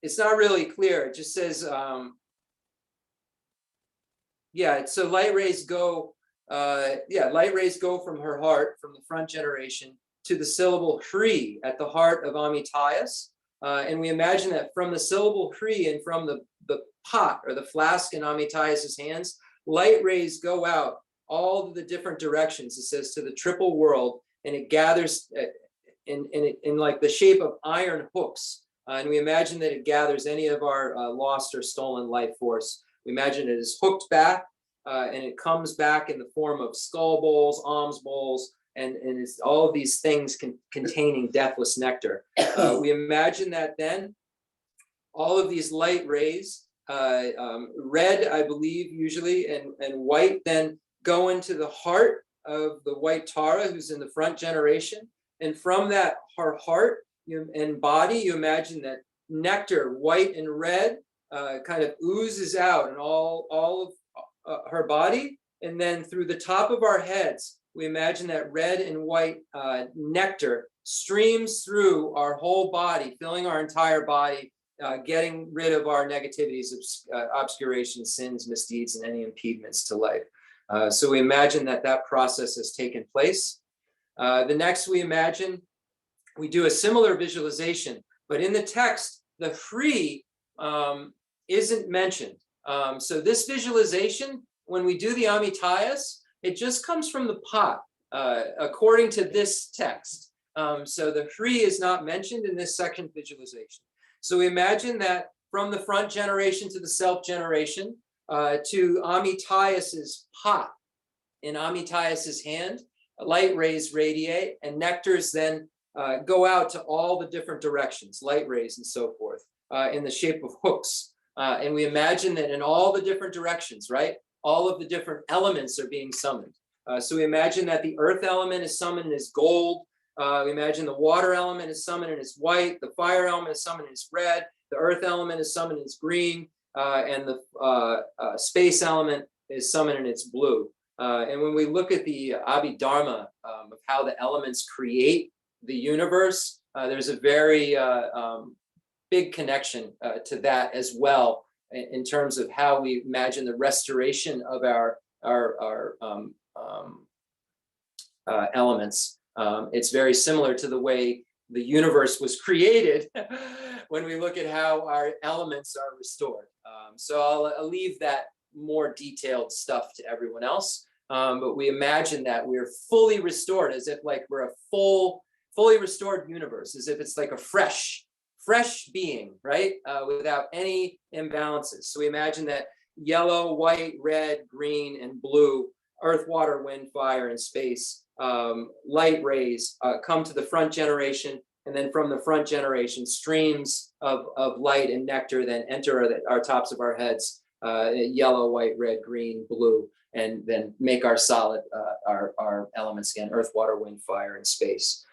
It's not really clear. It just says, so light rays go, light rays go from her heart, from the front generation, to the syllable hri at the heart of Amitayas. And we imagine that from the syllable hri and from the pot or the flask in Amitayas' hands, light rays go out all the different directions. It says to the triple world, and it gathers in like the shape of iron hooks. And we imagine that it gathers any of our lost or stolen life force. We imagine it is hooked back, and it comes back in the form of skull bowls, alms bowls, and it's all of these things containing deathless nectar. We imagine that then all of these light rays, red, I believe, usually, and white, then go into the heart of the white Tara, who's in the front generation. And from that, her heart and body, you imagine that nectar, white and red, kind of oozes out in all of her body. And then through the top of our heads, we imagine that red and white nectar streams through our whole body, filling our entire body, getting rid of our negativities, obscurations, sins, misdeeds, and any impediments to life. So we imagine that process has taken place. The next we imagine, we do a similar visualization, but in the text, the hri isn't mentioned. So this visualization, when we do the Amitayas, it just comes from the pot, according to this text. So the hri is not mentioned in this section visualization. So we imagine that from the front generation to the self generation, to Amitayas's pot in Amitayas's hand, light rays radiate, and nectars then go out to all the different directions, light rays and so forth, in the shape of hooks. And we imagine that in all the different directions, right, all of the different elements are being summoned. So we imagine that the earth element is summoned as gold. We imagine the water element is summoned as white. The fire element is summoned as red. The earth element is summoned as green. And the space element is summoned in its blue. And when we look at the Abhidharma of how the elements create the universe, there's a very big connection to that as well in terms of how we imagine the restoration of our elements. It's very similar to the way the universe was created when we look at how our elements are restored. So I'll leave that more detailed stuff to everyone else. But we imagine that we're fully restored, as if like we're a fully restored universe, as if it's like a fresh being, right? Without any imbalances. So we imagine that yellow, white, red, green, and blue, earth, water, wind, fire, and space, light rays come to the front generation, and then from the front generation, streams of light and nectar then enter our tops of our heads, yellow, white, red, green, blue, and then make our solid, our elements again, earth, water, wind, fire, and space.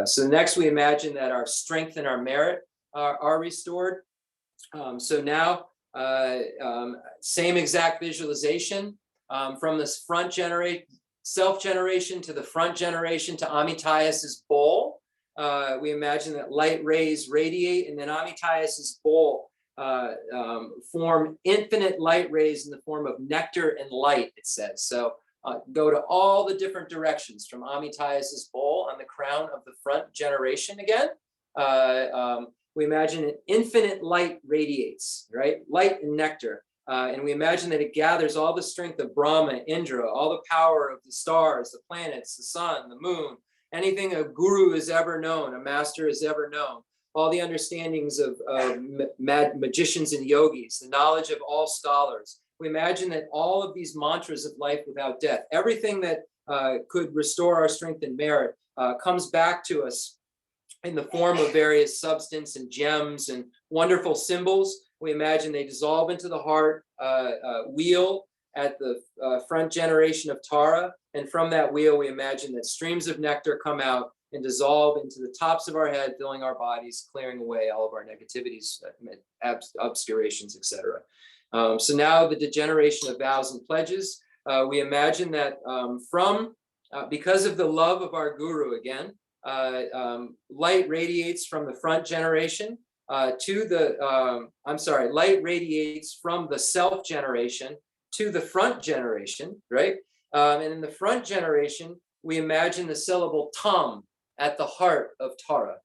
So next we imagine that our strength and our merit are restored. So now, same exact visualization from this front self-generation to the front generation to Amitayas's bowl. We imagine that light rays radiate, and then Amitayas's bowl form infinite light rays in the form of nectar and light, it says. So go to all the different directions from Amitayas's bowl on the crown of the front generation again. We imagine an infinite light radiates, right? Light and nectar. And we imagine that it gathers all the strength of Brahma, Indra, all the power of the stars, the planets, the sun, the moon, anything a guru has ever known, a master has ever known, all the understandings of magicians and yogis, the knowledge of all scholars. We imagine that all of these mantras of life without death, everything that could restore our strength and merit comes back to us in the form of various substance and gems and wonderful symbols. We imagine they dissolve into the heart wheel at the front generation of Tara. And from that wheel, we imagine that streams of nectar come out and dissolve into the tops of our head, filling our bodies, clearing away all of our negativities, obscurations, etc. So now the degeneration of vows and pledges. We imagine that because of the love of our guru again, light radiates from the front generation light radiates from the self generation to the front generation, right? And in the front generation, we imagine the syllable tam at the heart of Tara.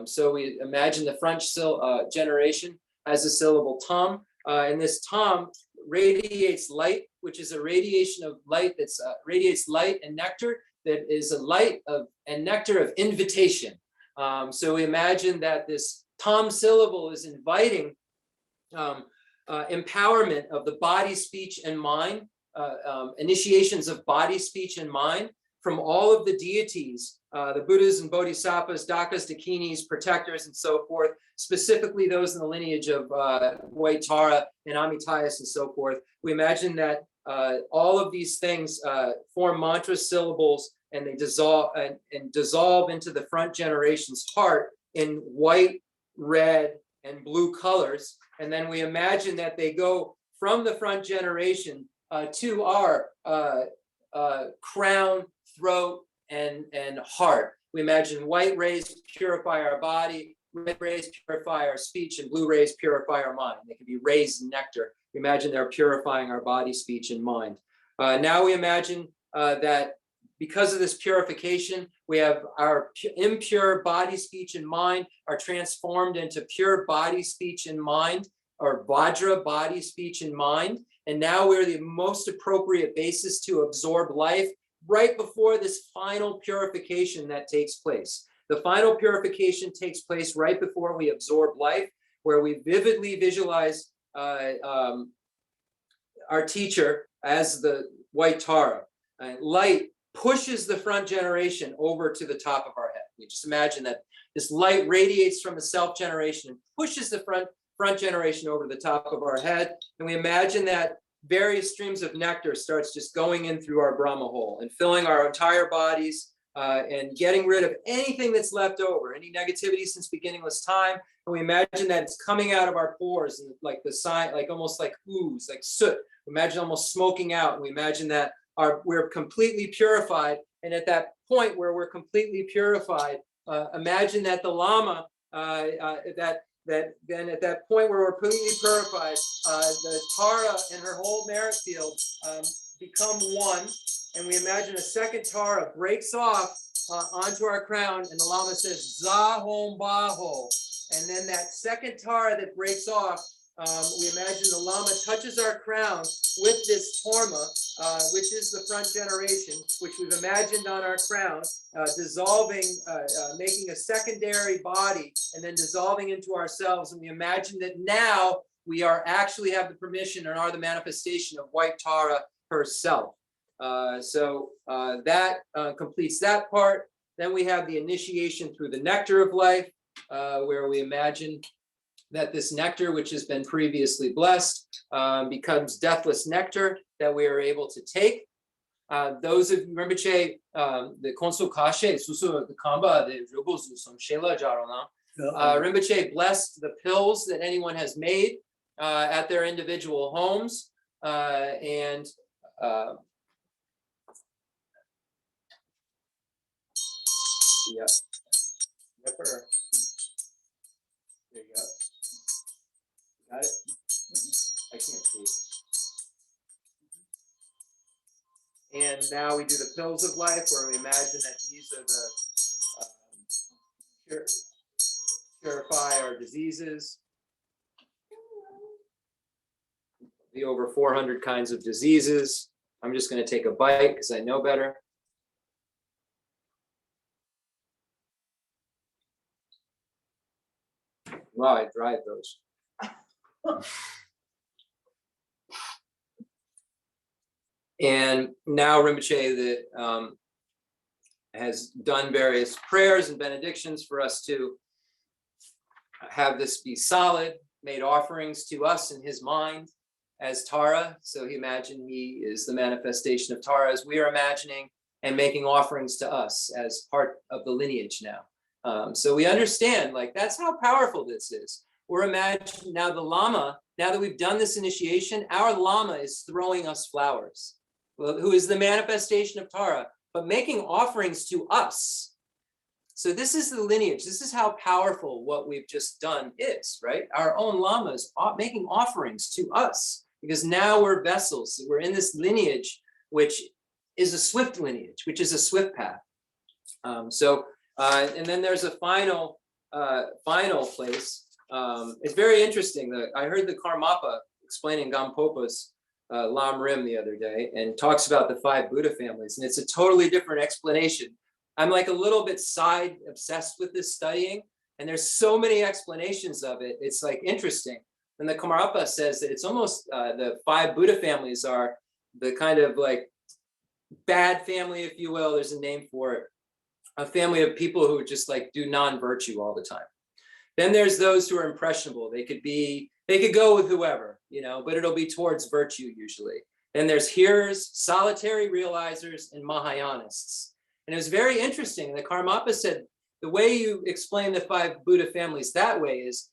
So we imagine the front generation as a syllable tam, and this tam radiates light, which is a radiation of light that radiates light and nectar, that is a light and nectar of invitation. So we imagine that this tam syllable is inviting empowerment of the body, speech, and mind, initiations of body, speech, and mind from all of the deities, the Buddhas and Bodhisattvas, Dakas, Dakinis, protectors, and so forth, specifically those in the lineage of White Tara and Amitayas and so forth. We imagine that all of these things form mantra syllables, and they dissolve into the front generation's heart in white, red, and blue colors. And then we imagine that they go from the front generation to our crown, throat, and heart. We imagine white rays purify our body, red rays purify our speech, and blue rays purify our mind. They can be rays and nectar. We imagine they're purifying our body, speech, and mind. Now we imagine that because of this purification, we have our impure body, speech, and mind are transformed into pure body, speech, and mind, or Vajra, body, speech, and mind. And now we're the most appropriate basis to absorb life right before this final purification that takes place. The final purification takes place right before we absorb life, where we vividly visualize our teacher as the White Tara. Light pushes the front generation over to the top of our head. We just imagine that this light radiates from the self generation and pushes the front generation over to the top of our head. And we imagine that various streams of nectar starts just going in through our Brahma hole and filling our entire bodies and getting rid of anything that's left over, any negativity since beginningless time. And we imagine that it's coming out of our pores and like the sign, like almost like ooze, like soot. We imagine almost smoking out. And we imagine that we're completely purified. And at that point where we're completely purified, imagine that the Lama, that that then at that point where we're completely purified, the Tara and her whole merit field become one, and we imagine a second Tara breaks off onto our crown, and the Lama says, Zahom Baho. And then that second Tara that breaks off, we imagine the Lama touches our crown with this Torma, which is the front generation, which we've imagined on our crown, dissolving, making a secondary body, and then dissolving into ourselves. And we imagine that now we are actually have the permission and are the manifestation of White Tara herself. So that completes that part. Then we have the initiation through the Nectar of Life, where we imagine that this nectar, which has been previously blessed, becomes deathless nectar that we are able to take. Those of Rinpoche, the Khensur Kashe, Susu the Kamba, the Rubosu, some Shela Jarona, Rinpoche blessed the pills that anyone has made at their individual homes. And yeah, Nipper. There you go. Got it? I can't see. And now we do the pills of life, where we imagine that these are the purify our diseases. The over 400 kinds of diseases. I'm just going to take a bite because I know better. Wow, I dried those. And now Rinpoche that has done various prayers and benedictions for us to have this be solid, made offerings to us in his mind as Tara. So he imagined he is the manifestation of Tara as we are imagining, and making offerings to us as part of the lineage now. So we understand, like, that's how powerful this is. We're imagining now the Lama, now that we've done this initiation, our Lama is throwing us flowers, who is the manifestation of Tara, but making offerings to us. So this is the lineage. This is how powerful what we've just done is, right? Our own Lamas making offerings to us, because now we're vessels. We're in this lineage, which is a swift lineage, which is a swift path. And then there's a final place. It's very interesting. I heard the Karmapa explaining Gampopa's Lamrim the other day, and talks about the 5 Buddha families, and it's a totally different explanation. I'm like a little bit side obsessed with this studying, and there's so many explanations of it. It's like interesting. And the Karmapa says that it's almost the 5 Buddha families are the kind of like bad family, if you will. There's a name for it. A family of people who just like do non-virtue all the time. Then there's those who are impressionable. They could go with whoever, but it'll be towards virtue usually. Then there's hearers, solitary realizers, and Mahayanists. And it was very interesting. The Karmapa said, the way you explain the 5 Buddha families that way is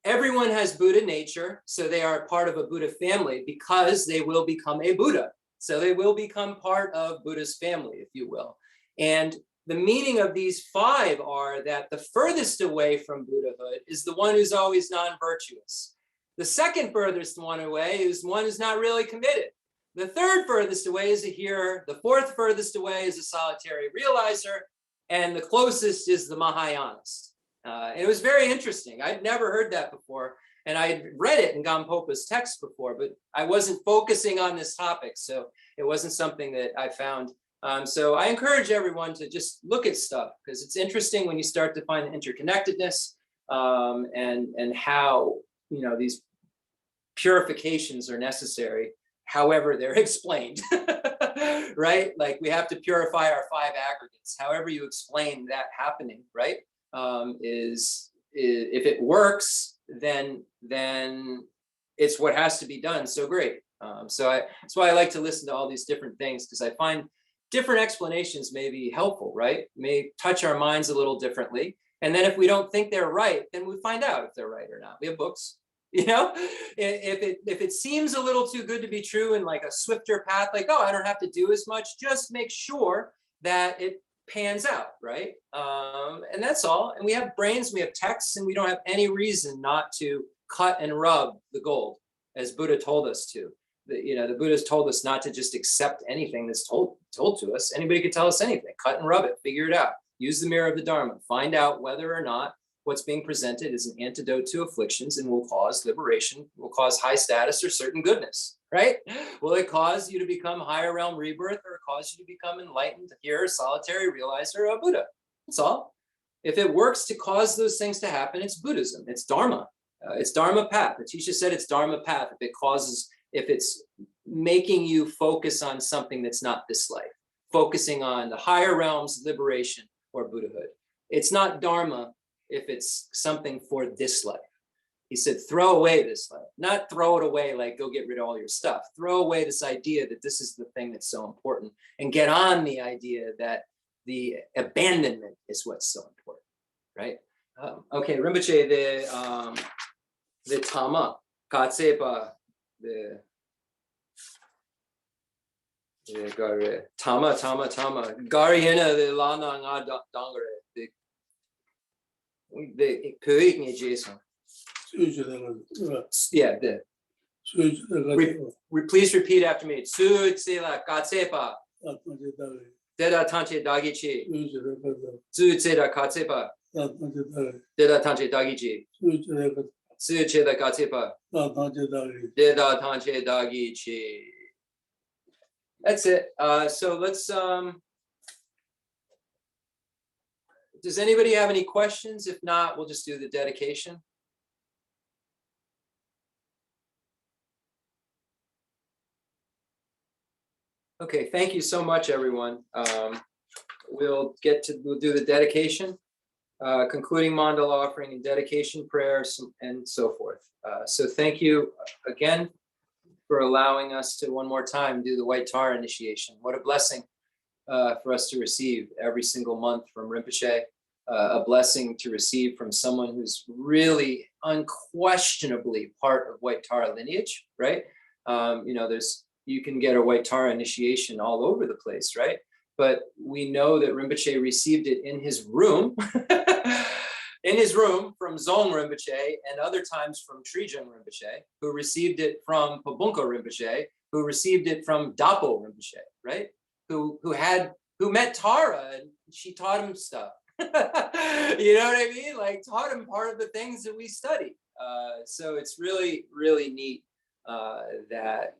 everyone has Buddha nature. So they are part of a Buddha family because they will become a Buddha. So they will become part of Buddha's family, if you will. And the meaning of these 5 are that the furthest away from Buddhahood is the one who's always non-virtuous. The second furthest one away is one who's not really committed. The third furthest away is a hearer. The fourth furthest away is a solitary realizer. And the closest is the Mahayanist. And it was very interesting. I'd never heard that before. And I read it in Gampopa's text before, but I wasn't focusing on this topic. So it wasn't something that I found. So I encourage everyone to just look at stuff, because it's interesting when you start to find the interconnectedness and how these purifications are necessary, however they're explained, right? Like we have to purify our 5 aggregates. However you explain that happening, right? Is if it works, then it's what has to be done. So great. That's why I like to listen to all these different things, because I find different explanations may be helpful, right? May touch our minds a little differently. And then if we don't think they're right, then we find out if they're right or not. We have books, if it seems a little too good to be true and like a swifter path, like, oh, I don't have to do as much, just make sure that it pans out, right? And that's all. And we have brains, we have texts, and we don't have any reason not to cut and rub the gold, as Buddha told us to. The Buddha's told us not to just accept anything that's told to us. Anybody could tell us anything. Cut and rub it, figure it out. Use the mirror of the Dharma. Find out whether or not what's being presented is an antidote to afflictions and will cause liberation, will cause high status or certain goodness, right? Will it cause you to become higher realm rebirth, or cause you to become enlightened, here, solitary, realizer, or a Buddha? That's all. If it works to cause those things to happen, it's Buddhism, it's Dharma. It's Dharma path. The teacher said it's Dharma path if it's making you focus on something that's not this life, focusing on the higher realms, liberation, or Buddhahood. It's not Dharma if it's something for this life. He said, throw away this life, not throw it away like go get rid of all your stuff. Throw away this idea that this is the thing that's so important, and get on the idea that the abandonment is what's so important, right? Okay, Rinpoche, the Tama, Katsepa, the Gare, Tama, Gariena, the Lana Nga Dangare, the Puik Jason. Yeah, please repeat after me. Tsu Tsela Katsepa, Deda Tanche Dagichi, Tsu Tsela Katsepa, Deda Tanche Dagichi, Tsu Tsela Katsepa, Deda Tanche Dagichi. That's it. So let's, does anybody have any questions? If not, we'll just do the dedication. Okay, thank you so much, everyone. We'll do the dedication, concluding mandala offering and dedication prayers and so forth. So thank you again for allowing us to one more time do the White Tar initiation. What a blessing for us to receive every single month from Rinpoche, a blessing to receive from someone who's really unquestionably part of White Tar lineage, right? You can get a White Tar initiation all over the place, right? But we know that Rinpoche received it in his room, from Dzong Rinpoche, and other times from Trijung Rinpoche, who received it from Pabunko Rinpoche, who received it from Dapo Rinpoche, right? Who met Tara and she taught him stuff. You know what I mean? Like taught him part of the things that we study. So it's really, really neat that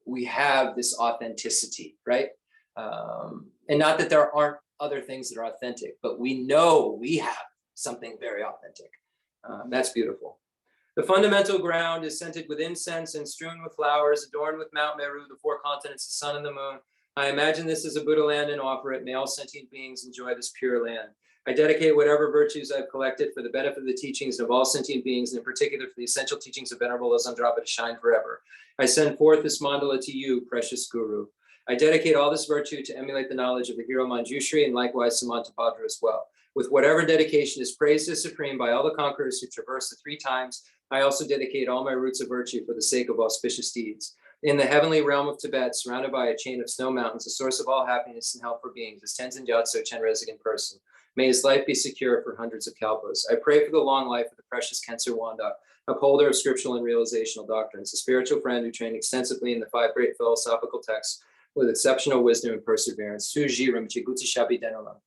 we have this authenticity, right? And not that there aren't other things that are authentic, but we know we have something very authentic. That's beautiful. The fundamental ground is scented with incense and strewn with flowers, adorned with Mount Meru, the four continents, the sun and the moon. I imagine this as a Buddha land and offer it. May all sentient beings enjoy this pure land. I dedicate whatever virtues I've collected for the benefit of the teachings of all sentient beings, and in particular for the essential teachings of Venerable Losang Drapa to shine forever. I send forth this mandala to you, precious Guru. I dedicate all this virtue to emulate the knowledge of the hero Manjushri and likewise Samantabhadra as well. With whatever dedication is praised as supreme by all the conquerors who traverse the three times, I also dedicate all my roots of virtue for the sake of auspicious deeds. In the heavenly realm of Tibet, surrounded by a chain of snow mountains, the source of all happiness and help for beings is Tenzin Gyatso Chenrezig in person. May his life be secure for hundreds of kalpas. I pray for the long life of the precious Khensur Wanda, upholder of scriptural and realizational doctrines, a spiritual friend who trained extensively in the 5 great philosophical texts with exceptional wisdom and perseverance. Suji Rinpoche Gutsi Shabi Denolam.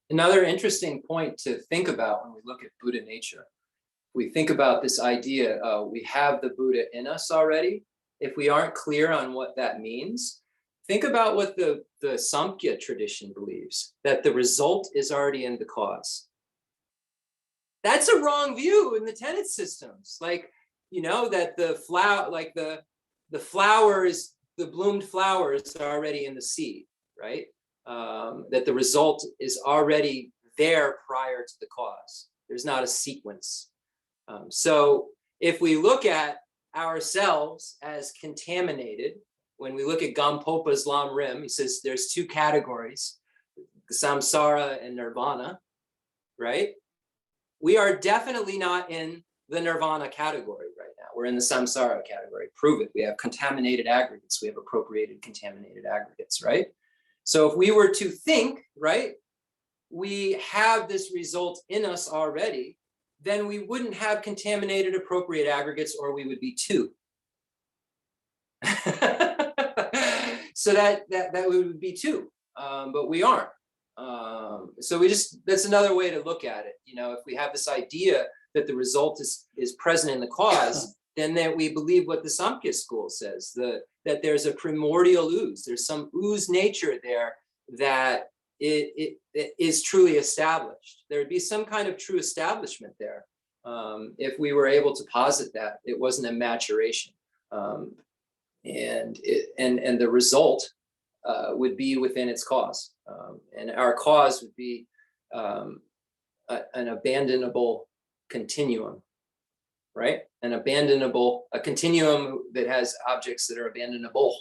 Another interesting point to think about when we look at Buddha nature, we think about this idea, we have the Buddha in us already. If we aren't clear on what that means, think about what the Samkhya tradition believes, that the result is already in the cause. That's a wrong view in the tenet systems. Like, you know, that the flower, like the flowers, the bloomed flowers are already in the seed, right? That the result is already there prior to the cause. There's not a sequence. So if we look at ourselves as contaminated, when we look at Gampopa's Lamrim, he says there's 2 categories, samsara and nirvana, right? We are definitely not in the nirvana category right now. we're in the samsara category. Prove it. We have contaminated aggregates. We have appropriated contaminated aggregates, right? So if we were to think, right, we have this result in us already, then we wouldn't have contaminated appropriate aggregates, or we would be two. So that would be two, but we aren't. So that's another way to look at it. You know, if we have this idea that the result is present in the cause, then that we believe what the Samkhya school says, that there's a primordial ooze. There's some ooze nature there that it is truly established. There would be some kind of true establishment there if we were able to posit that it wasn't a maturation, and the result would be within its cause, and our cause would be an abandonable continuum, right? A continuum that has objects that are abandonable.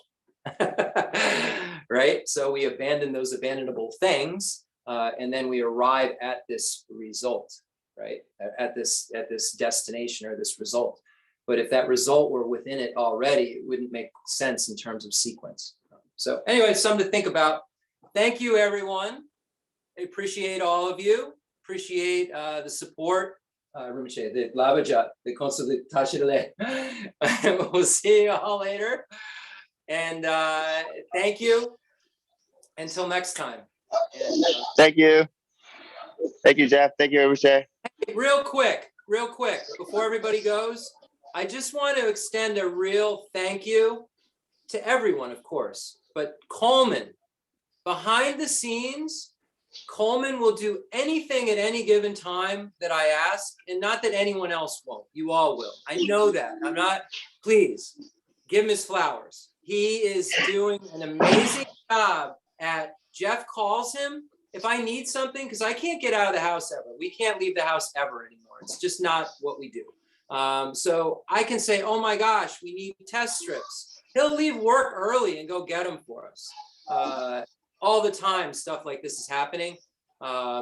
Right? So we abandon those abandonable things, and then we arrive at this result, right? At this destination or this result. But if that result were within it already, it wouldn't make sense in terms of sequence. So anyway, something to think about. Thank you, everyone. I appreciate all of you. Appreciate the support. Rinpoche, the Labajat, the Khensur Rinpoche. We'll see you all later. And thank you. Until next time. And, thank you. Thank you, Jeff. Thank you, Rinpoche. Real quick, before everybody goes, I just want to extend a real thank you to everyone, of course, but Coleman, behind the scenes, Coleman will do anything at any given time that I ask, and not that anyone else won't. You all will. I know that. I'm not, please, give him his flowers. He is doing an amazing job at, Jeff calls him if I need something, because I can't get out of the house ever. We can't leave the house ever anymore. It's just not what we do. So I can say, oh my gosh, we need test strips. He'll leave work early and go get them for us. All the time, stuff like this is happening.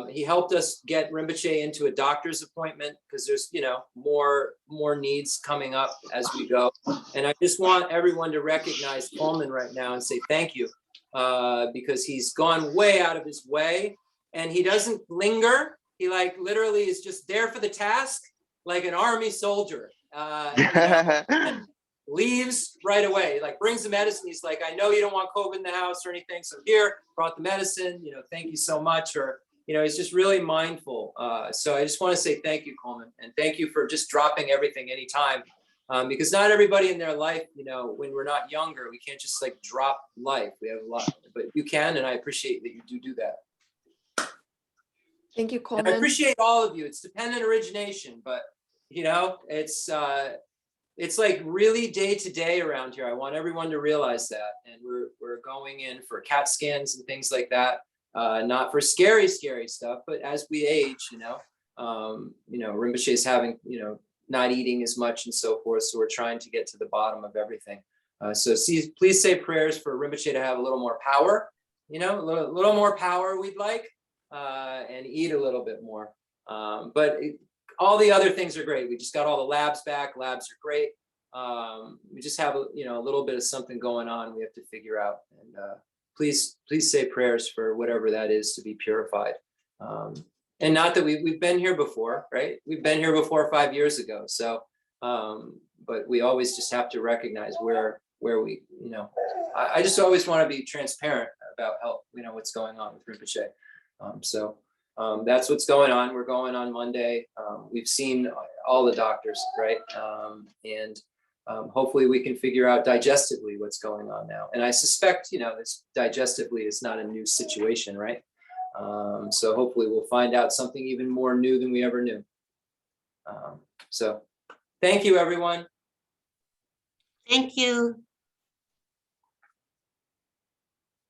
He helped us get Rinpoche into a doctor's appointment because there's, more needs coming up as we go. And I just want everyone to recognize Coleman right now and say thank you, because he's gone way out of his way and he doesn't linger. He literally is just there for the task, like an army soldier. And leaves right away, brings the medicine. He's like, I know you don't want COVID in the house or anything, so here, brought the medicine, thank you so much. Or, he's just really mindful. So I just want to say thank you, Coleman, and thank you for just dropping everything anytime. Because not everybody in their life, when we're not younger, we can't just drop life. We have a lot, but you can, and I appreciate that you do that. Thank you, Coleman. And I appreciate all of you. It's dependent origination, but it's really day to day around here. I want everyone to realize that. And we're going in for CAT scans and things like that. Not for scary stuff, but as we age, Rinpoche is having, not eating as much and so forth. So we're trying to get to the bottom of everything. Please say prayers for Rinpoche to have a little more power, a little more power we'd like, and eat a little bit more. All the other things are great. We just got all the labs back. Labs are great. We just have a little bit of something going on we have to figure out. And please say prayers for whatever that is to be purified. And not that we've been here before, right? We've been here before 5 years ago. So, but we always just have to recognize where we, I just always want to be transparent about how, what's going on with Rinpoche. That's what's going on. We're going on Monday. We've seen all the doctors, right? And hopefully we can figure out digestively what's going on now. And I suspect, this digestively is not a new situation, right? So hopefully we'll find out something even more new than we ever knew. So thank you, everyone. Thank you.